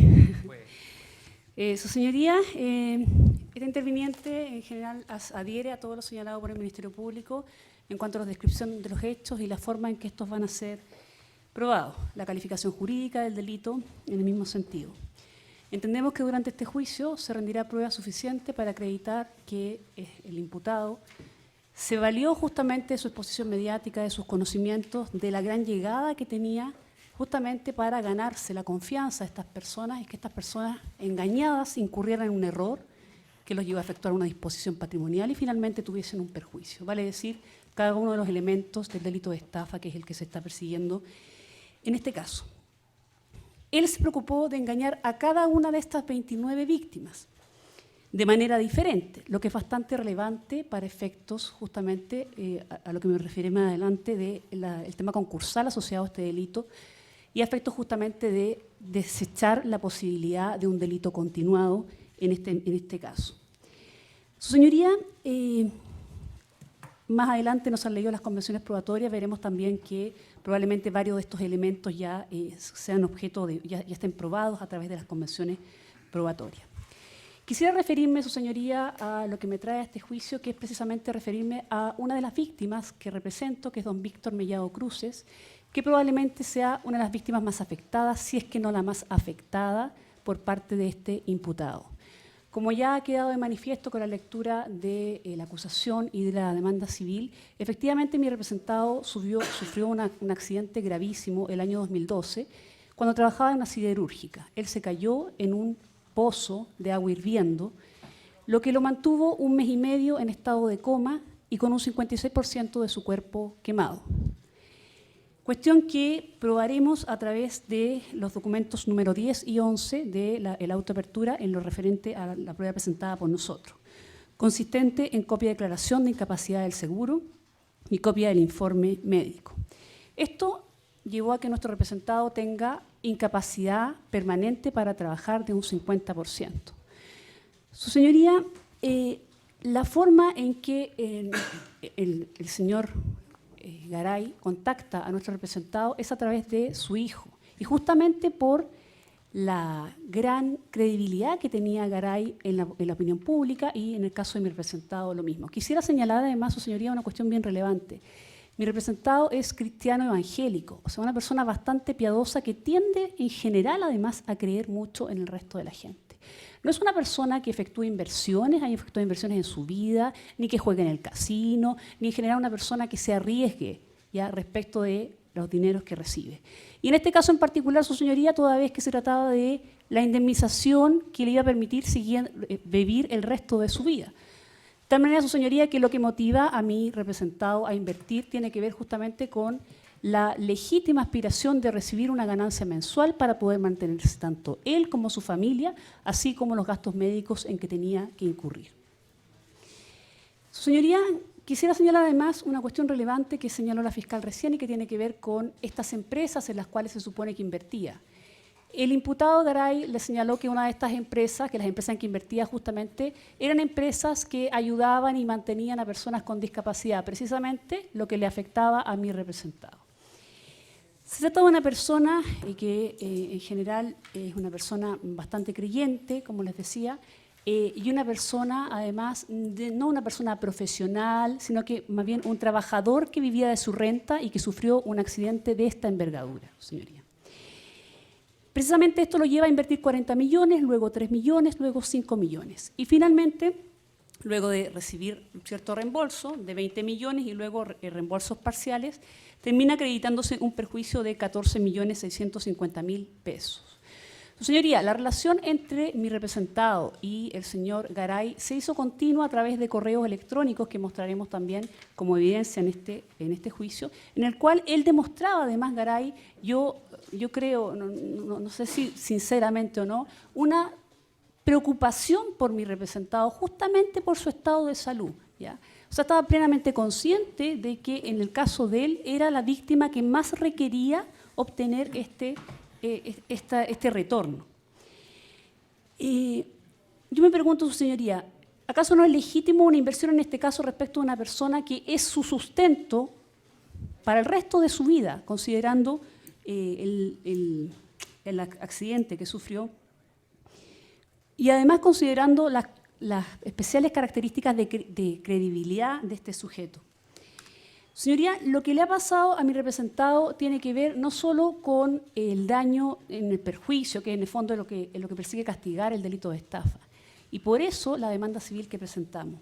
Speaker 1: Pues.
Speaker 3: Su señoría, esta interviniente en general adhiere a todo lo señalado por el Ministerio Público en cuanto a la descripción de los hechos y la forma en que estos van a ser probados, la calificación jurídica del delito en el mismo sentido. Entendemos que durante este juicio se rendirá prueba suficiente para acreditar que el imputado se valió justamente de su exposición mediática, de sus conocimientos, de la gran llegada que tenía justamente para ganarse la confianza de estas personas y que estas personas engañadas incurrieran en un error que los llevó a efectuar una disposición patrimonial y finalmente tuviesen un perjuicio. Vale decir, cada uno de los elementos del delito de estafa, que es el que se está persiguiendo en este caso. Él se preocupó de engañar a cada una de estas 29 víctimas de manera diferente, lo que es bastante relevante para efectos justamente a lo que me refiero más adelante del tema concursal asociado a este delito y a efectos justamente de desechar la posibilidad de un delito continuado en este caso. Su señoría, más adelante nos han leído las convenciones probatorias, veremos también que probablemente varios de estos elementos ya sean objeto ya estén probados a través de las convenciones probatorias. Quisiera referirme, su señoría, a lo que me trae a este juicio, que es precisamente referirme a una de las víctimas que represento, que es don Víctor Mellado Cruces, que probablemente sea una de las víctimas más afectadas, si es que no la más afectada, por parte de este imputado. Como ya ha quedado de manifiesto con la lectura de la acusación y de la demanda civil, efectivamente mi representado sufrió un accidente gravísimo el año 2012, cuando trabajaba en una siderúrgica. Él se cayó en un pozo de agua hirviendo, lo que lo mantuvo 1 mes y medio en estado de coma y con un 56% de su cuerpo quemado. Cuestión que probaremos a través de los documentos número 10 y 11 de la autoapertura en lo referente a la prueba presentada por nosotros, consistente en copia de declaración de incapacidad del seguro y copia del informe médico. Esto llevó a que nuestro representado tenga incapacidad permanente para trabajar de un 50%. Su señoría, la forma en que el señor Garay contacta a nuestro representado es a través de su hijo, y justamente por la gran credibilidad que tenía Garay en la opinión pública, y en el caso de mi representado lo mismo. Quisiera señalar además, su señoría, una cuestión bien relevante. Mi representado es cristiano evangélico, o sea, una persona bastante piadosa que tiende en general además a creer mucho en el resto de la gente. No es una persona que efectúe inversiones, haya efectuado inversiones en su vida, ni que juegue en el casino, ni en general una persona que se arriesgue ya respecto de los dineros que recibe. Y en este caso en particular, su señoría, toda vez que se trataba de la indemnización que le iba a permitir vivir el resto de su vida. De tal manera, su señoría, que lo que motiva a mi representado a invertir tiene que ver justamente con la legítima aspiración de recibir una ganancia mensual para poder mantenerse tanto él como su familia, así como los gastos médicos en que tenía que incurrir. Su señoría, quisiera señalar además una cuestión relevante que señaló la fiscal recién y que tiene que ver con estas empresas en las cuales se supone que invertía. El imputado Garay le señaló que una de estas empresas, que las empresas en que invertía justamente, eran empresas que ayudaban y mantenían a personas con discapacidad, precisamente lo que le afectaba a mi representado. Se trata de una persona que en general es una persona bastante creyente, como les decía, y una persona además, no una persona profesional, sino que más bien un trabajador que vivía de su renta y que sufrió un accidente de esta envergadura, señoría. Precisamente esto lo lleva a invertir 40 millones, luego 3 millones, luego 5 millones. Y finalmente, luego de recibir un cierto reembolso de 20 millones y luego reembolsos parciales, termina acreditándose un perjuicio de 14.650.000 pesos. Su señoría, la relación entre mi representado y el señor Garay se hizo continua a través de correos electrónicos que mostraremos también como evidencia en este juicio, en el cual él demostraba, además, Garay, yo creo, no sé si sinceramente o no, una preocupación por mi representado justamente por su estado de salud, ¿ya? O sea, estaba plenamente consciente de que en el caso de él era la víctima que más requería obtener este retorno. Yo me pregunto, su señoría, ¿acaso no es legítimo una inversión en este caso respecto a una persona que es su sustento para el resto de su vida, considerando el accidente que sufrió y además considerando las especiales características de credibilidad de este sujeto? Señoría, lo que le ha pasado a mi representado tiene que ver no solo con el daño en el perjuicio, que en el fondo es lo que persigue castigar el delito de estafa, y por eso la demanda civil que presentamos.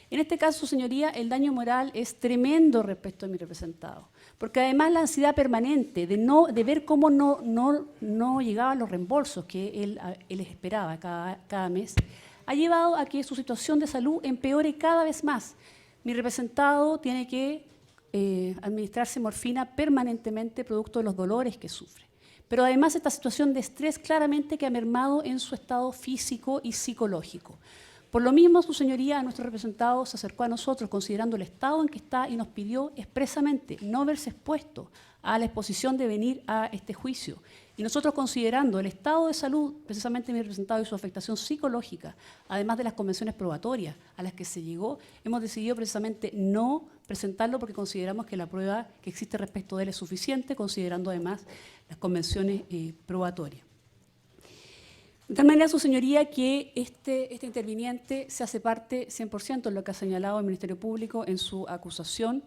Speaker 3: En este caso, señoría, el daño moral es tremendo respecto a mi representado, porque además la ansiedad permanente de ver cómo no llegaban los reembolsos que él esperaba cada mes, ha llevado a que su situación de salud empeore cada vez más. Mi representado tiene que administrarse morfina permanentemente producto de los dolores que sufre. Pero además esta situación de estrés claramente que ha mermado en su estado físico y psicológico. Por lo mismo, su señoría, nuestro representado, se acercó a nosotros considerando el estado en que está y nos pidió expresamente no verse expuesto a la exposición de venir a este juicio. Y nosotros, considerando el estado de salud, precisamente mi representado, y su afectación psicológica, además de las convenciones probatorias a las que se llegó, hemos decidido precisamente no presentarlo porque consideramos que la prueba que existe respecto de él es suficiente, considerando además las convenciones probatorias. De tal manera, su señoría, que este interviniente se hace parte 100% en lo que ha señalado el Ministerio Público en su acusación,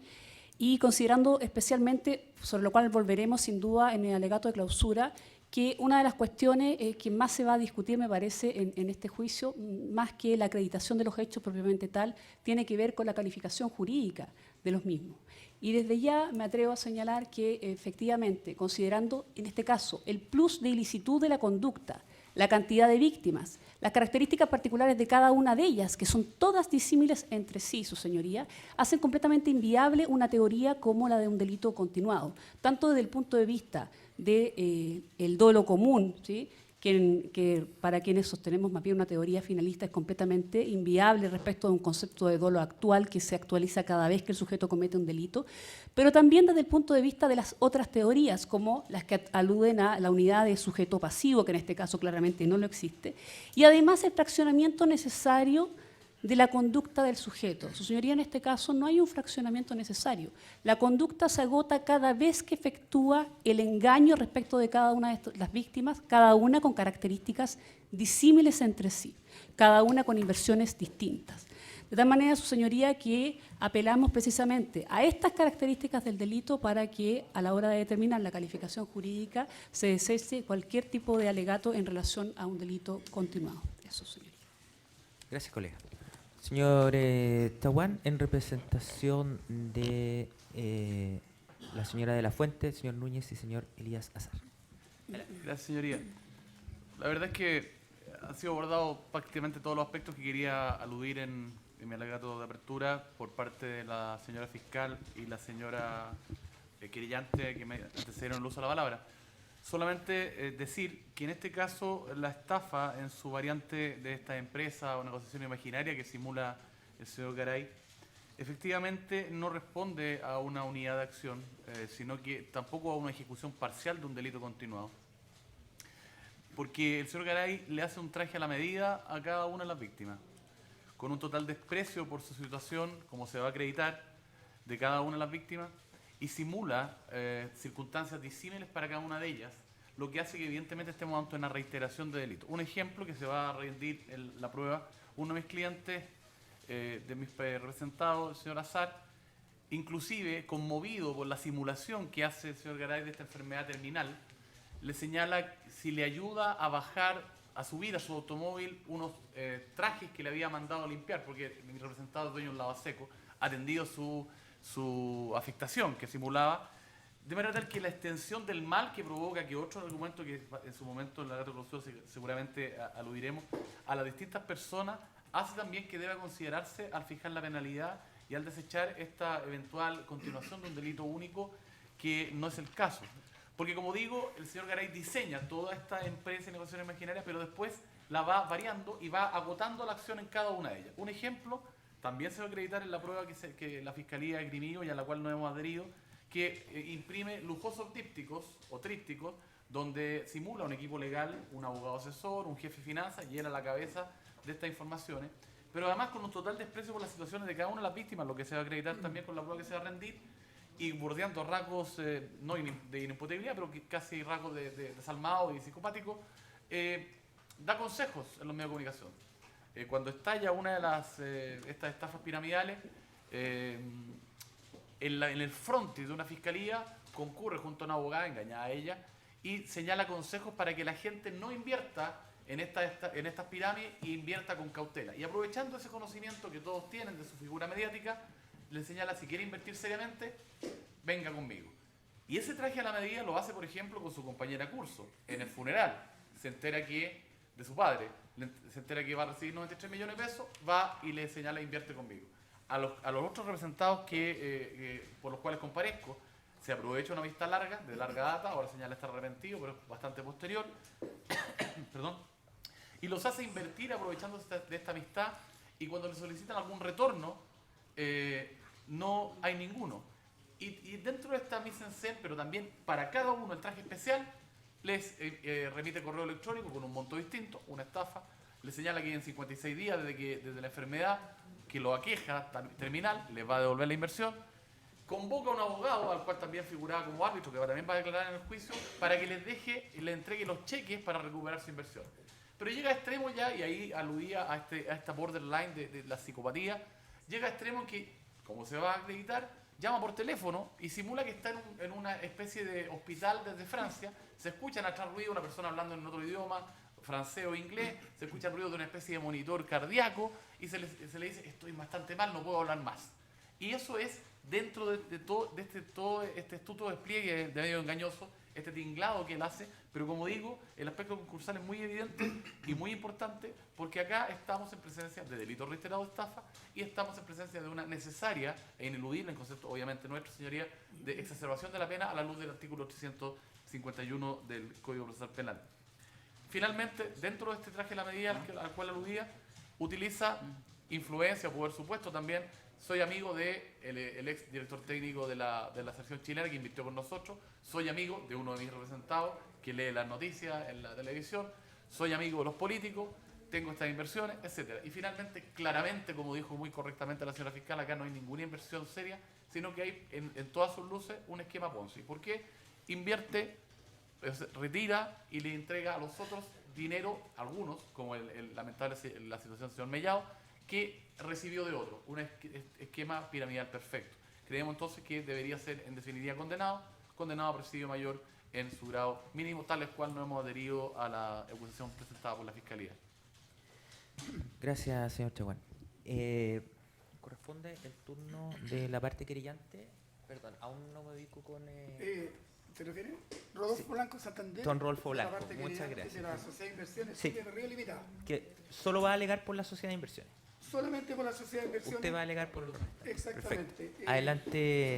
Speaker 3: y considerando especialmente, sobre lo cual volveremos sin duda en el alegato de clausura, que una de las cuestiones que más se va a discutir, me parece, en este juicio, más que la acreditación de los hechos propiamente tal, tiene que ver con la calificación jurídica de los mismos. Y desde ya me atrevo a señalar que, efectivamente, considerando en este caso el plus de ilicitud de la conducta, la cantidad de víctimas, las características particulares de cada una de ellas, que son todas disímiles entre sí, su señoría, hacen completamente inviable una teoría como la de un delito continuado, tanto desde el punto de vista del dolo común, ¿sí?, que para quienes sostenemos más bien una teoría finalista es completamente inviable respecto de un concepto de dolo actual que se actualiza cada vez que el sujeto comete un delito, pero también desde el punto de vista de las otras teorías, como las que aluden a la unidad de sujeto pasivo, que en este caso claramente no lo existe, y además el fraccionamiento necesario de la conducta del sujeto. Su señoría, en este caso no hay un fraccionamiento necesario. La conducta se agota cada vez que efectúa el engaño respecto de cada una de las víctimas, cada una con características disímiles entre sí, cada una con inversiones distintas. De tal manera, su señoría, que apelamos precisamente a estas características del delito para que a la hora de determinar la calificación jurídica se deseche cualquier tipo de alegato en relación a un delito continuado. Eso, señoría.
Speaker 1: Gracias, colega. Señor Tahuán, en representación de la señora de la Fuente, señor Núñez y señor Elías Azar.
Speaker 4: Gracias, señoría. La verdad es que han sido abordados prácticamente todos los aspectos que quería aludir en mi alegato de apertura por parte de la señora fiscal y la señora querellante que me antecedieron el uso de la palabra. Solamente decir que en este caso la estafa en su variante de esta empresa o negociación imaginaria que simula el señor Garay, efectivamente no responde a una unidad de acción, sino que tampoco a una ejecución parcial de un delito continuado. Porque el señor Garay le hace un traje a la medida a cada una de las víctimas, con un total desprecio por su situación, como se va a acreditar, de cada una de las víctimas, y simula circunstancias disímiles para cada una de ellas, lo que hace que evidentemente estemos ante una reiteración de delito. Un ejemplo que se va a rendir en la prueba, uno de mis clientes, de mis representados, el señor Azar, inclusive conmovido por la simulación que hace el señor Garay de esta enfermedad terminal, le señala si le ayuda a bajar, a subir a su automóvil unos trajes que le había mandado a limpiar, porque mi representado es dueño de un lavaseco, atendido su afectación que simulaba, de manera tal que la extensión del mal que provoca, que otro argumento que en su momento en la alegato de clausura seguramente aludiremos, a las distintas personas, hace también que deba considerarse al fijar la penalidad y al desechar esta eventual continuación de un delito único, que no es el caso. Porque, como digo, el señor Garay diseña toda esta empresa de negociaciones imaginarias, pero después la va variando y va agotando la acción en cada una de ellas. Un ejemplo también se va a acreditar en la prueba que la Fiscalía ha esgrimido y a la cual no hemos adherido, que imprime lujosos dípticos o trípticos donde simula un equipo legal, un abogado asesor, un jefe de finanzas, y él a la cabeza de estas informaciones, pero además con un total desprecio por las situaciones de cada una de las víctimas, lo que se va a acreditar también con la prueba que se va a rendir, y bordeando rasgos no de inimputabilidad, pero casi rasgos de desalmado y psicopático, da consejos en los medios de comunicación. Cuando estalla una de estas estafas piramidales, en el frontis de una fiscalía concurre junto a una abogada, engañada a ella, y señala consejos para que la gente no invierta en estas pirámides e invierta con cautela. Y aprovechando ese conocimiento que todos tienen de su figura mediática, le señala: si quiere invertir seriamente, venga conmigo. Y ese traje a la medida lo hace, por ejemplo, con su compañera curso. En el funeral se entera que, de su padre, se entera que va a recibir 93 millones de pesos, va y le señala: invierte conmigo. a los otros representados por los cuales comparezco. Se aprovecha una vista larga, de larga data, ahora señala estar arrepentido, pero es bastante posterior, perdón, y los hace invertir aprovechándose de esta amistad, y cuando le solicitan algún retorno, no hay ninguno. Y dentro de esta mise en scène, pero también para cada uno el traje especial, les remite correo electrónico con un monto distinto, una estafa, le señala que en 56 días desde la enfermedad que lo aqueja terminal, les va a devolver la inversión, convoca a un abogado, al cual también figuraba como árbitro, que también va a declarar en el juicio, para que les deje y le entregue los cheques para recuperar su inversión. Pero llega a extremo ya, y ahí aludía a esta borderline de la psicopatía, llega a extremo en que, como se va a acreditar, llama por teléfono y simula que está en una especie de hospital desde Francia, se escuchan atrás ruido, una persona hablando en otro idioma, francés o inglés, se escucha el ruido de una especie de monitor cardíaco y se le dice, estoy bastante mal, no puedo hablar más. Y eso es dentro de todo este astuto despliegue de medio engañoso, este tinglado que él hace, pero como digo, el aspecto concursal es muy evidente y muy importante, porque acá estamos en presencia de delito reiterado de estafa y estamos en presencia de una necesaria e ineludible, en concepto obviamente nuestro, señoría, de exacerbación de la pena a la luz del artículo 351 del Código Procesal Penal. Finalmente, dentro de este traje de la medida al cual aludía, utiliza influencia, poder supuesto también. Soy amigo del ex director técnico de la selección chilena que invirtió con nosotros. Soy amigo de uno de mis representados que lee las noticias en la televisión. Soy amigo de los políticos. Tengo estas inversiones, etc. Y finalmente, claramente, como dijo muy correctamente la señora fiscal, acá no hay ninguna inversión seria, sino que hay en todas sus luces un esquema Ponzi. ¿Por qué? Invierte, retira y le entrega a los otros dinero, algunos, como lamentable la situación del señor Mellado, que recibió de otro, un esquema piramidal perfecto. Creemos entonces que debería ser en definitiva condenado a presidio mayor en su grado mínimo, tal cual no hemos adherido a la acusación presentada por la Fiscalía.
Speaker 1: Gracias, señor Chaguán. Corresponde el turno de la parte querellante. Perdón, aún no me ubico con...
Speaker 5: ¿Se refiere? Rodolfo Blanco, Santander.
Speaker 1: Don Rodolfo Blanco,
Speaker 5: la parte
Speaker 1: muchas
Speaker 5: querellante
Speaker 1: gracias.
Speaker 5: de la Sociedad de Inversiones
Speaker 1: Sí.
Speaker 5: de Río Limitada.
Speaker 1: Que solo va a alegar por la sociedad de inversiones.
Speaker 5: Solamente por la Sociedad de Inversiones.
Speaker 1: Usted va a alegar por el resto.
Speaker 5: Exactamente.
Speaker 1: Perfecto. Adelante,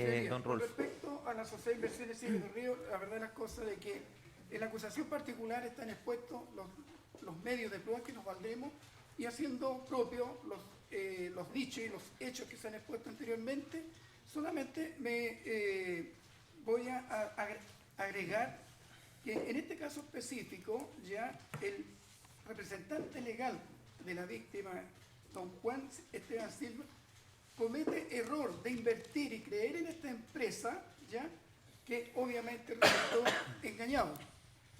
Speaker 5: sería,
Speaker 1: don
Speaker 5: con
Speaker 1: Rolfo.
Speaker 5: respecto a la Sociedad de Inversiones de Río, la verdad es las cosas de que en la acusación particular están expuestos los medios de prueba que nos valdremos y haciendo propios los dichos y los hechos que se han expuesto anteriormente, solamente me voy a agregar que en este caso específico ya el representante legal de la víctima, don Juan Esteban Silva, comete error de invertir y creer en esta empresa, ya que obviamente resultó engañado,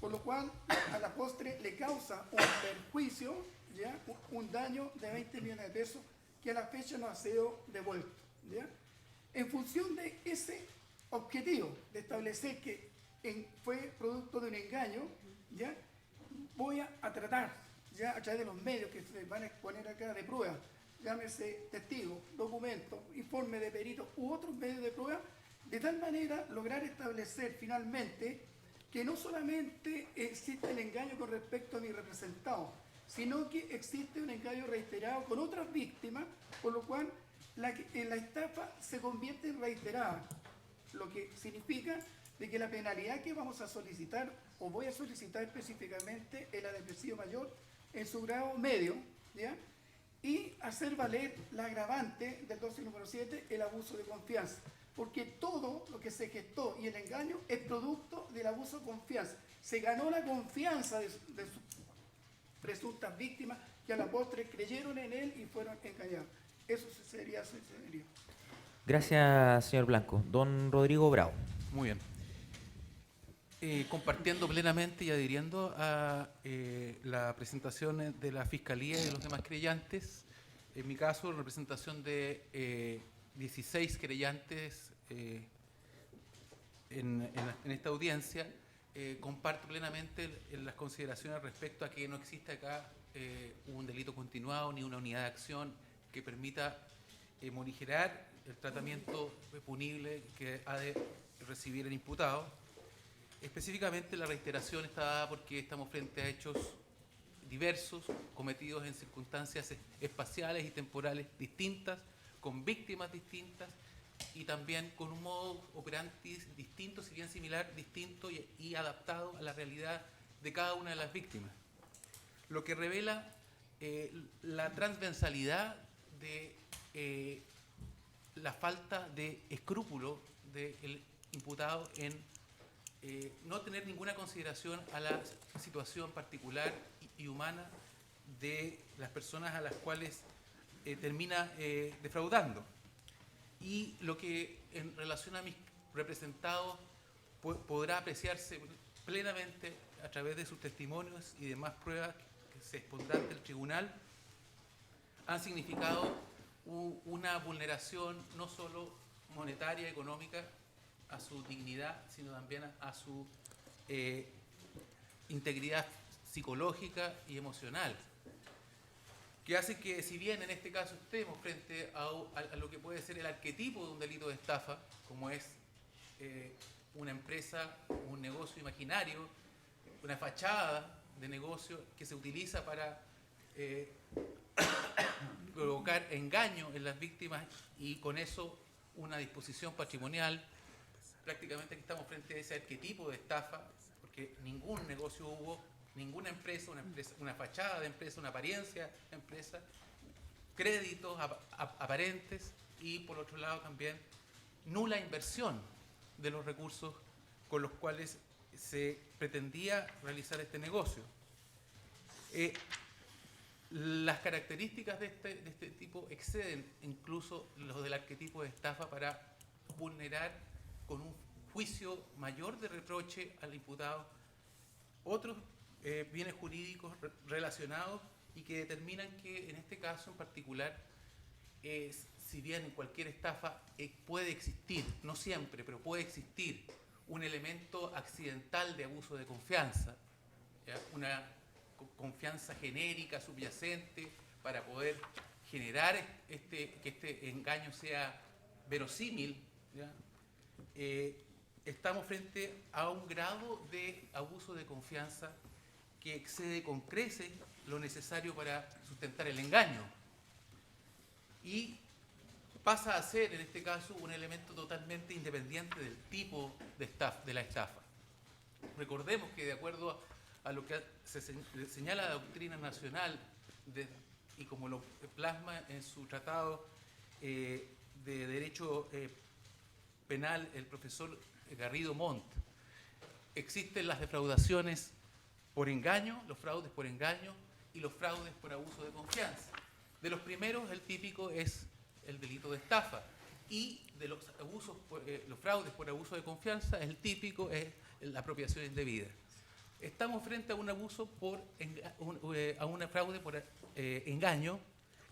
Speaker 5: por lo cual a la postre le causa un perjuicio, ya un daño de 20 millones de pesos que a la fecha no ha sido devuelto, ¿ya? En función de ese objetivo de establecer que fue producto de un engaño, ya voy a tratar, ya a través de los medios que se van a exponer acá de prueba, llámese testigos, documentos, informe de peritos u otros medios de prueba, de tal manera lograr establecer finalmente que no solamente existe el engaño con respecto a mi representado, sino que existe un engaño reiterado con otras víctimas, por lo cual la estafa se convierte en reiterada, lo que significa de que la penalidad que vamos a solicitar, o voy a solicitar específicamente, es la de presidio mayor en su grado medio, ¿ya? Y hacer valer la agravante del 12 número 7, el abuso de confianza, porque todo lo que se gestó y el engaño es producto del abuso de confianza. Se ganó la confianza de sus presuntas víctimas que a la postre creyeron en él y fueron engañados. Eso sería.
Speaker 1: Gracias, señor Blanco. Don Rodrigo Bravo.
Speaker 6: Muy bien. Compartiendo plenamente y adhiriendo a la presentación de la Fiscalía y de los demás querellantes, en mi caso, en representación de 16 querellantes en esta audiencia, comparto plenamente las consideraciones respecto a que no existe acá un delito continuado ni una unidad de acción que permita morigerar el tratamiento punible que ha de recibir el imputado. Específicamente la reiteración está dada porque estamos frente a hechos diversos, cometidos en circunstancias espaciales y temporales distintas, con víctimas distintas y también con un modo operandi distinto, si bien similar, distinto y adaptado a la realidad de cada una de las víctimas. Lo que revela la transversalidad de la falta de escrúpulo del imputado en no tener ninguna consideración a la situación particular y humana de las personas a las cuales termina defraudando. Y lo que en relación a mis representados podrá apreciarse plenamente a través de sus testimonios y demás pruebas que se expondrán ante el tribunal, han significado una vulneración no solo monetaria, económica, a su dignidad, sino también a su integridad psicológica y emocional, que hace que, si bien en este caso estemos frente a lo que puede ser el arquetipo de un delito de estafa, como es una empresa, un negocio imaginario, una fachada de negocio que se utiliza para provocar engaño en las víctimas y con eso una disposición patrimonial, prácticamente aquí estamos frente a ese arquetipo de estafa, porque ningún negocio hubo, ninguna empresa, una fachada de empresa, una apariencia de empresa, créditos aparentes y por otro lado también nula inversión de los recursos con los cuales se pretendía realizar este negocio. Las características de este tipo exceden incluso los del arquetipo de estafa para vulnerar con un juicio mayor de reproche al imputado otros bienes jurídicos relacionados y que determinan que en este caso en particular, si bien en cualquier estafa puede existir, no siempre, pero puede existir un elemento accidental de abuso de confianza, ¿ya? Una confianza genérica, subyacente, para poder generar que este engaño sea verosímil, ¿ya? Estamos frente a un grado de abuso de confianza que excede con creces lo necesario para sustentar el engaño y pasa a ser en este caso un elemento totalmente independiente del tipo de la estafa. Recordemos que de acuerdo a lo que se señala la doctrina nacional y como lo plasma en su tratado de Derecho Penal el profesor Garrido Montt, existen las defraudaciones por engaño, los fraudes por engaño y los fraudes por abuso de confianza. De los primeros, el típico es el delito de estafa y de los abusos, los fraudes por abuso de confianza, el típico es la apropiación indebida. Estamos frente a un abuso a una fraude por engaño,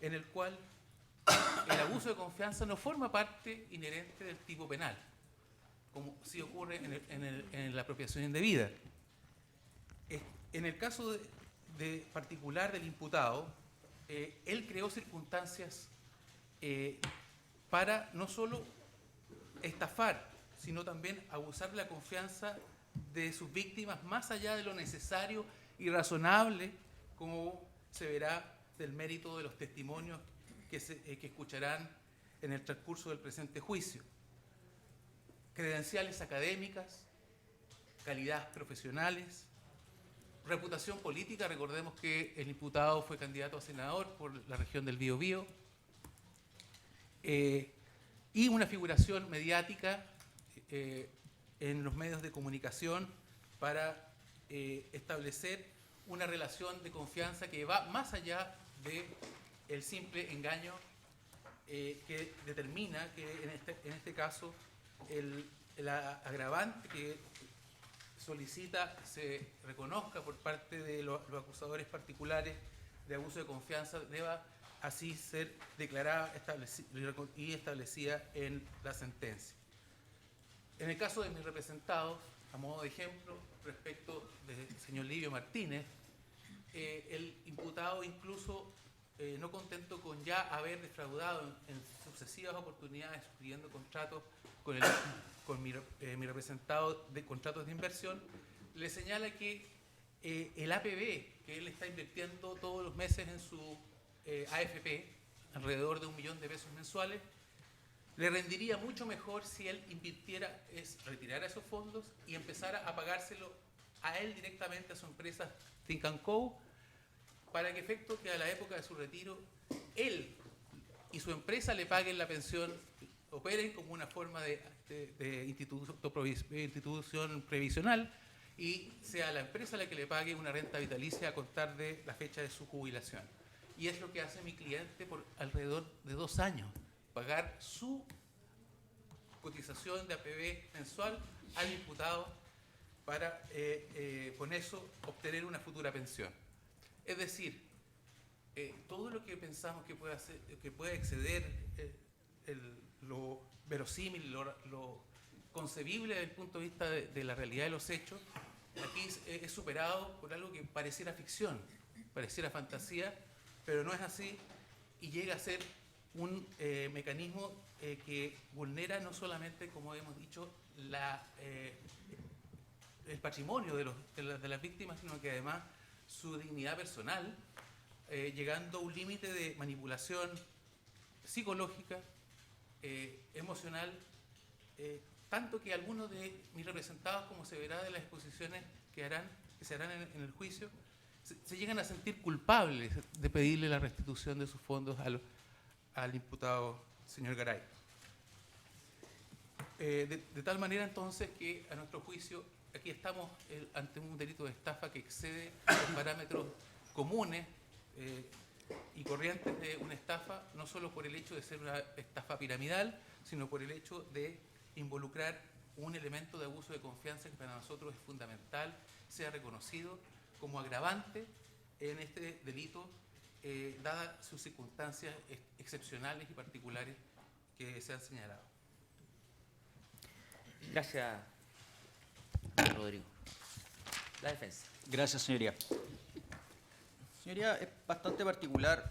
Speaker 6: en el cual el abuso de confianza no forma parte inherente del tipo penal, como sí ocurre en la apropiación indebida. En el caso particular del imputado, él creó circunstancias para no solo estafar, sino también abusar de la confianza de sus víctimas más allá de lo necesario y razonable, como se verá del mérito de los testimonios que escucharán en el transcurso del presente juicio. Credenciales académicas, calidades profesionales, reputación política. Recordemos que el imputado fue candidato a senador por la región del Biobío, y una figuración mediática en los medios de comunicación para establecer una relación de confianza que va más allá del simple engaño que determina que en este caso el agravante que solicita se reconozca por parte de los acusadores particulares de abuso de confianza deba así ser declarada y establecida en la sentencia. En el caso de mis representados, a modo de ejemplo, respecto del señor Livio Martínez, el imputado incluso no contento con ya haber defraudado en sucesivas oportunidades, suscribiendo contratos con mi representado de contratos de inversión, le señala que el APB que él está invirtiendo todos los meses en su AFP alrededor de 1 millón de pesos mensuales. Le rendiría mucho mejor si él retirara esos fondos y empezara a pagárselo a él directamente, a su empresa Think & Co, para que efecto que a la época de su retiro él y su empresa le paguen la pensión, operen como una forma de institución previsional y sea la empresa la que le pague una renta vitalicia a contar de la fecha de su jubilación. Y es lo que hace mi cliente por alrededor de 2 años, pagar su cotización de APB mensual al imputado para con eso obtener una futura pensión. Es decir, todo lo que pensamos que puede exceder lo verosímil, lo concebible desde el punto de vista de la realidad de los hechos, aquí es superado por algo que pareciera ficción, pareciera fantasía, pero no es así y llega a ser un mecanismo que vulnera no solamente, como hemos dicho, el patrimonio de las víctimas, sino que además su dignidad personal, llegando a un límite de manipulación psicológica, emocional, tanto que algunos de mis representados, como se verá de las exposiciones que se harán en el juicio, se llegan a sentir culpables de pedirle la restitución de sus fondos al imputado señor Garay. De tal manera entonces que a nuestro juicio aquí estamos ante un delito de estafa que excede los parámetros comunes y corrientes de una estafa, no solo por el hecho de ser una estafa piramidal, sino por el hecho de involucrar un elemento de abuso de confianza que para nosotros es fundamental, sea reconocido como agravante en este delito, dadas sus circunstancias excepcionales y particulares que se han señalado.
Speaker 1: Gracias, Rodrigo. La defensa.
Speaker 7: Gracias, señoría. Señoría, es bastante particular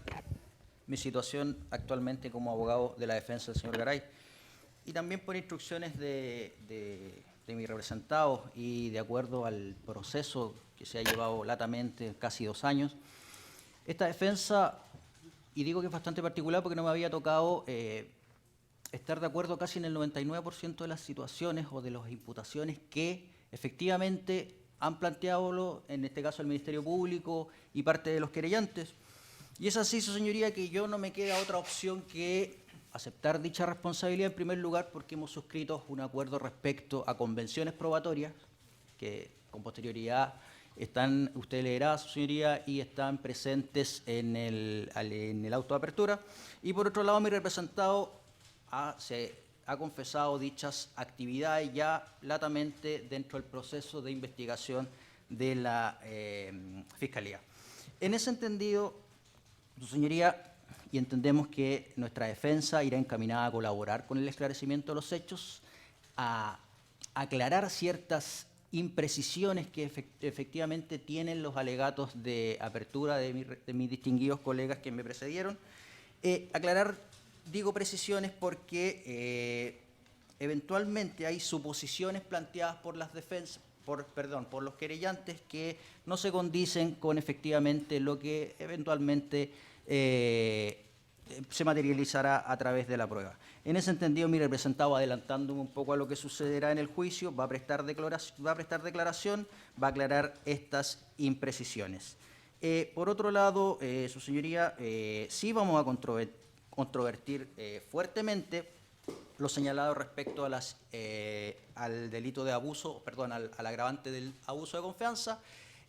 Speaker 7: mi situación actualmente como abogado de la defensa del señor Garay y también por instrucciones de mi representado y de acuerdo al proceso que se ha llevado latamente casi 2 años. Esta defensa, y digo que es bastante particular porque no me había tocado estar de acuerdo casi en el 99% de las situaciones o de las imputaciones que efectivamente han planteado, en este caso el Ministerio Público y parte de los querellantes. Y es así, su señoría, que yo no me queda otra opción que aceptar dicha responsabilidad en primer lugar porque hemos suscrito un acuerdo respecto a convenciones probatorias que con posterioridad están, usted leerá, su señoría, y están presentes en el auto de apertura. Y por otro lado, mi representado se ha confesado dichas actividades ya latamente dentro del proceso de investigación de la Fiscalía. En ese entendido, su señoría, y entendemos que nuestra defensa irá encaminada a colaborar con el esclarecimiento de los hechos, a aclarar ciertas imprecisiones que efectivamente tienen los alegatos de apertura de mis distinguidos colegas que me precedieron. Aclarar, digo precisiones porque eventualmente hay suposiciones planteadas por las defensas, por los querellantes que no se condicen con efectivamente lo que eventualmente se materializará a través de la prueba. En ese entendido, mi representado, adelantándome un poco a lo que sucederá en el juicio, va a prestar declaración, va a aclarar estas imprecisiones. Por otro lado, su señoría, sí vamos a controvertir fuertemente lo señalado respecto a al delito de abuso, al agravante del abuso de confianza.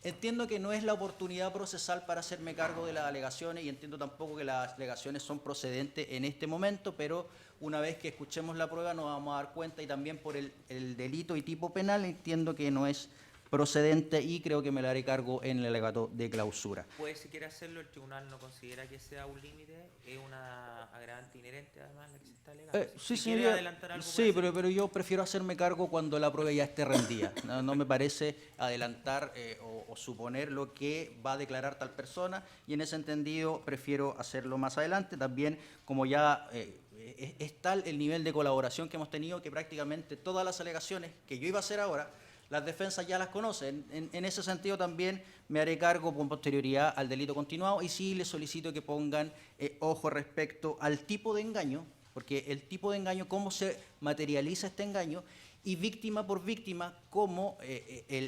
Speaker 7: Entiendo que no es la oportunidad procesal para hacerme cargo de las alegaciones y entiendo tampoco que las alegaciones son procedentes en este momento, pero una vez que escuchemos la prueba nos vamos a dar cuenta y también por el delito y tipo penal entiendo que no es procedente y creo que me la haré cargo en el alegato de clausura.
Speaker 1: Pues si quiere hacerlo, el tribunal no considera que sea un límite, es una agravante inherente además la que se está alegando.
Speaker 7: Sí,
Speaker 1: si quiere
Speaker 7: señoría,
Speaker 1: adelantar algo,
Speaker 7: sí, pero yo prefiero hacerme cargo cuando la prueba ya esté rendida. No me parece adelantar o suponer lo que va a declarar tal persona y en ese entendido prefiero hacerlo más adelante. También, como ya es tal el nivel de colaboración que hemos tenido que prácticamente todas las alegaciones que yo iba a hacer ahora las defensas ya las conocen. En ese sentido también me haré cargo con posterioridad al delito continuado y sí les solicito que pongan ojo respecto al tipo de engaño, porque el tipo de engaño, cómo se materializa este engaño, y víctima por víctima, cómo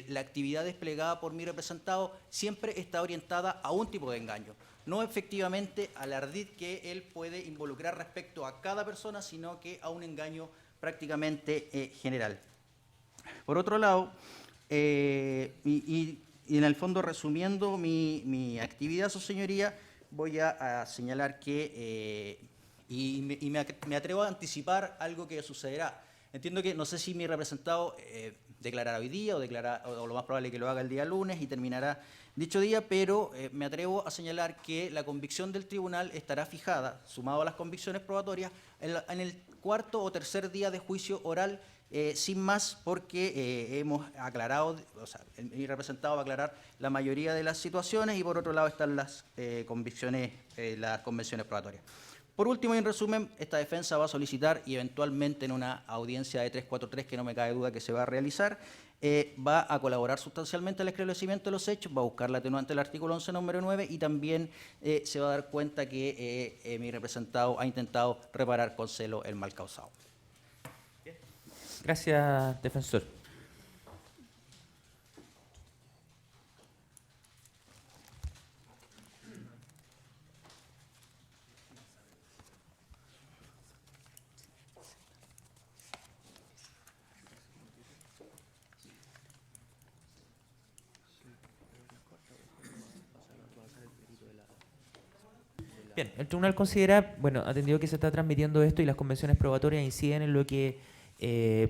Speaker 7: la actividad desplegada por mi representado siempre está orientada a un tipo de engaño, no efectivamente al ardid que él puede involucrar respecto a cada persona, sino que a un engaño prácticamente general. Por otro lado, y en el fondo resumiendo mi actividad, su señoría, voy a señalar que, me atrevo a anticipar algo que sucederá. Entiendo que, no sé si mi representado declarará hoy día o lo más probable es que lo haga el día lunes y terminará dicho día, pero me atrevo a señalar que la convicción del tribunal estará fijada, sumado a las convicciones probatorias, en el cuarto o tercer día de juicio oral, sin más, porque hemos aclarado, o sea, mi representado va a aclarar la mayoría de las situaciones y por otro lado están las convicciones, las convenciones probatorias. Por último, y en resumen, esta defensa va a solicitar y eventualmente en una audiencia de 343, que no me cabe duda que se va a realizar, va a colaborar sustancialmente al esclarecimiento de los hechos, va a buscar la atenuante del artículo 11, número 9, y también se va a dar cuenta que mi representado ha intentado reparar con celo el mal causado.
Speaker 1: Gracias, defensor. Bien, el tribunal considera, bueno, atendido que se está transmitiendo esto y las convenciones probatorias inciden en lo que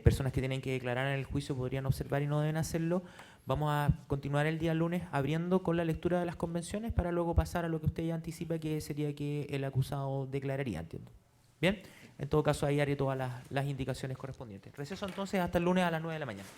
Speaker 1: personas que tienen que declarar en el juicio podrían observar y no deben hacerlo, vamos a continuar el día lunes abriendo con la lectura de las convenciones para luego pasar a lo que usted ya anticipa, que sería que el acusado declararía, entiendo. Bien, en todo caso ahí haré todas las indicaciones correspondientes. Receso entonces hasta el lunes a las 9 de la mañana.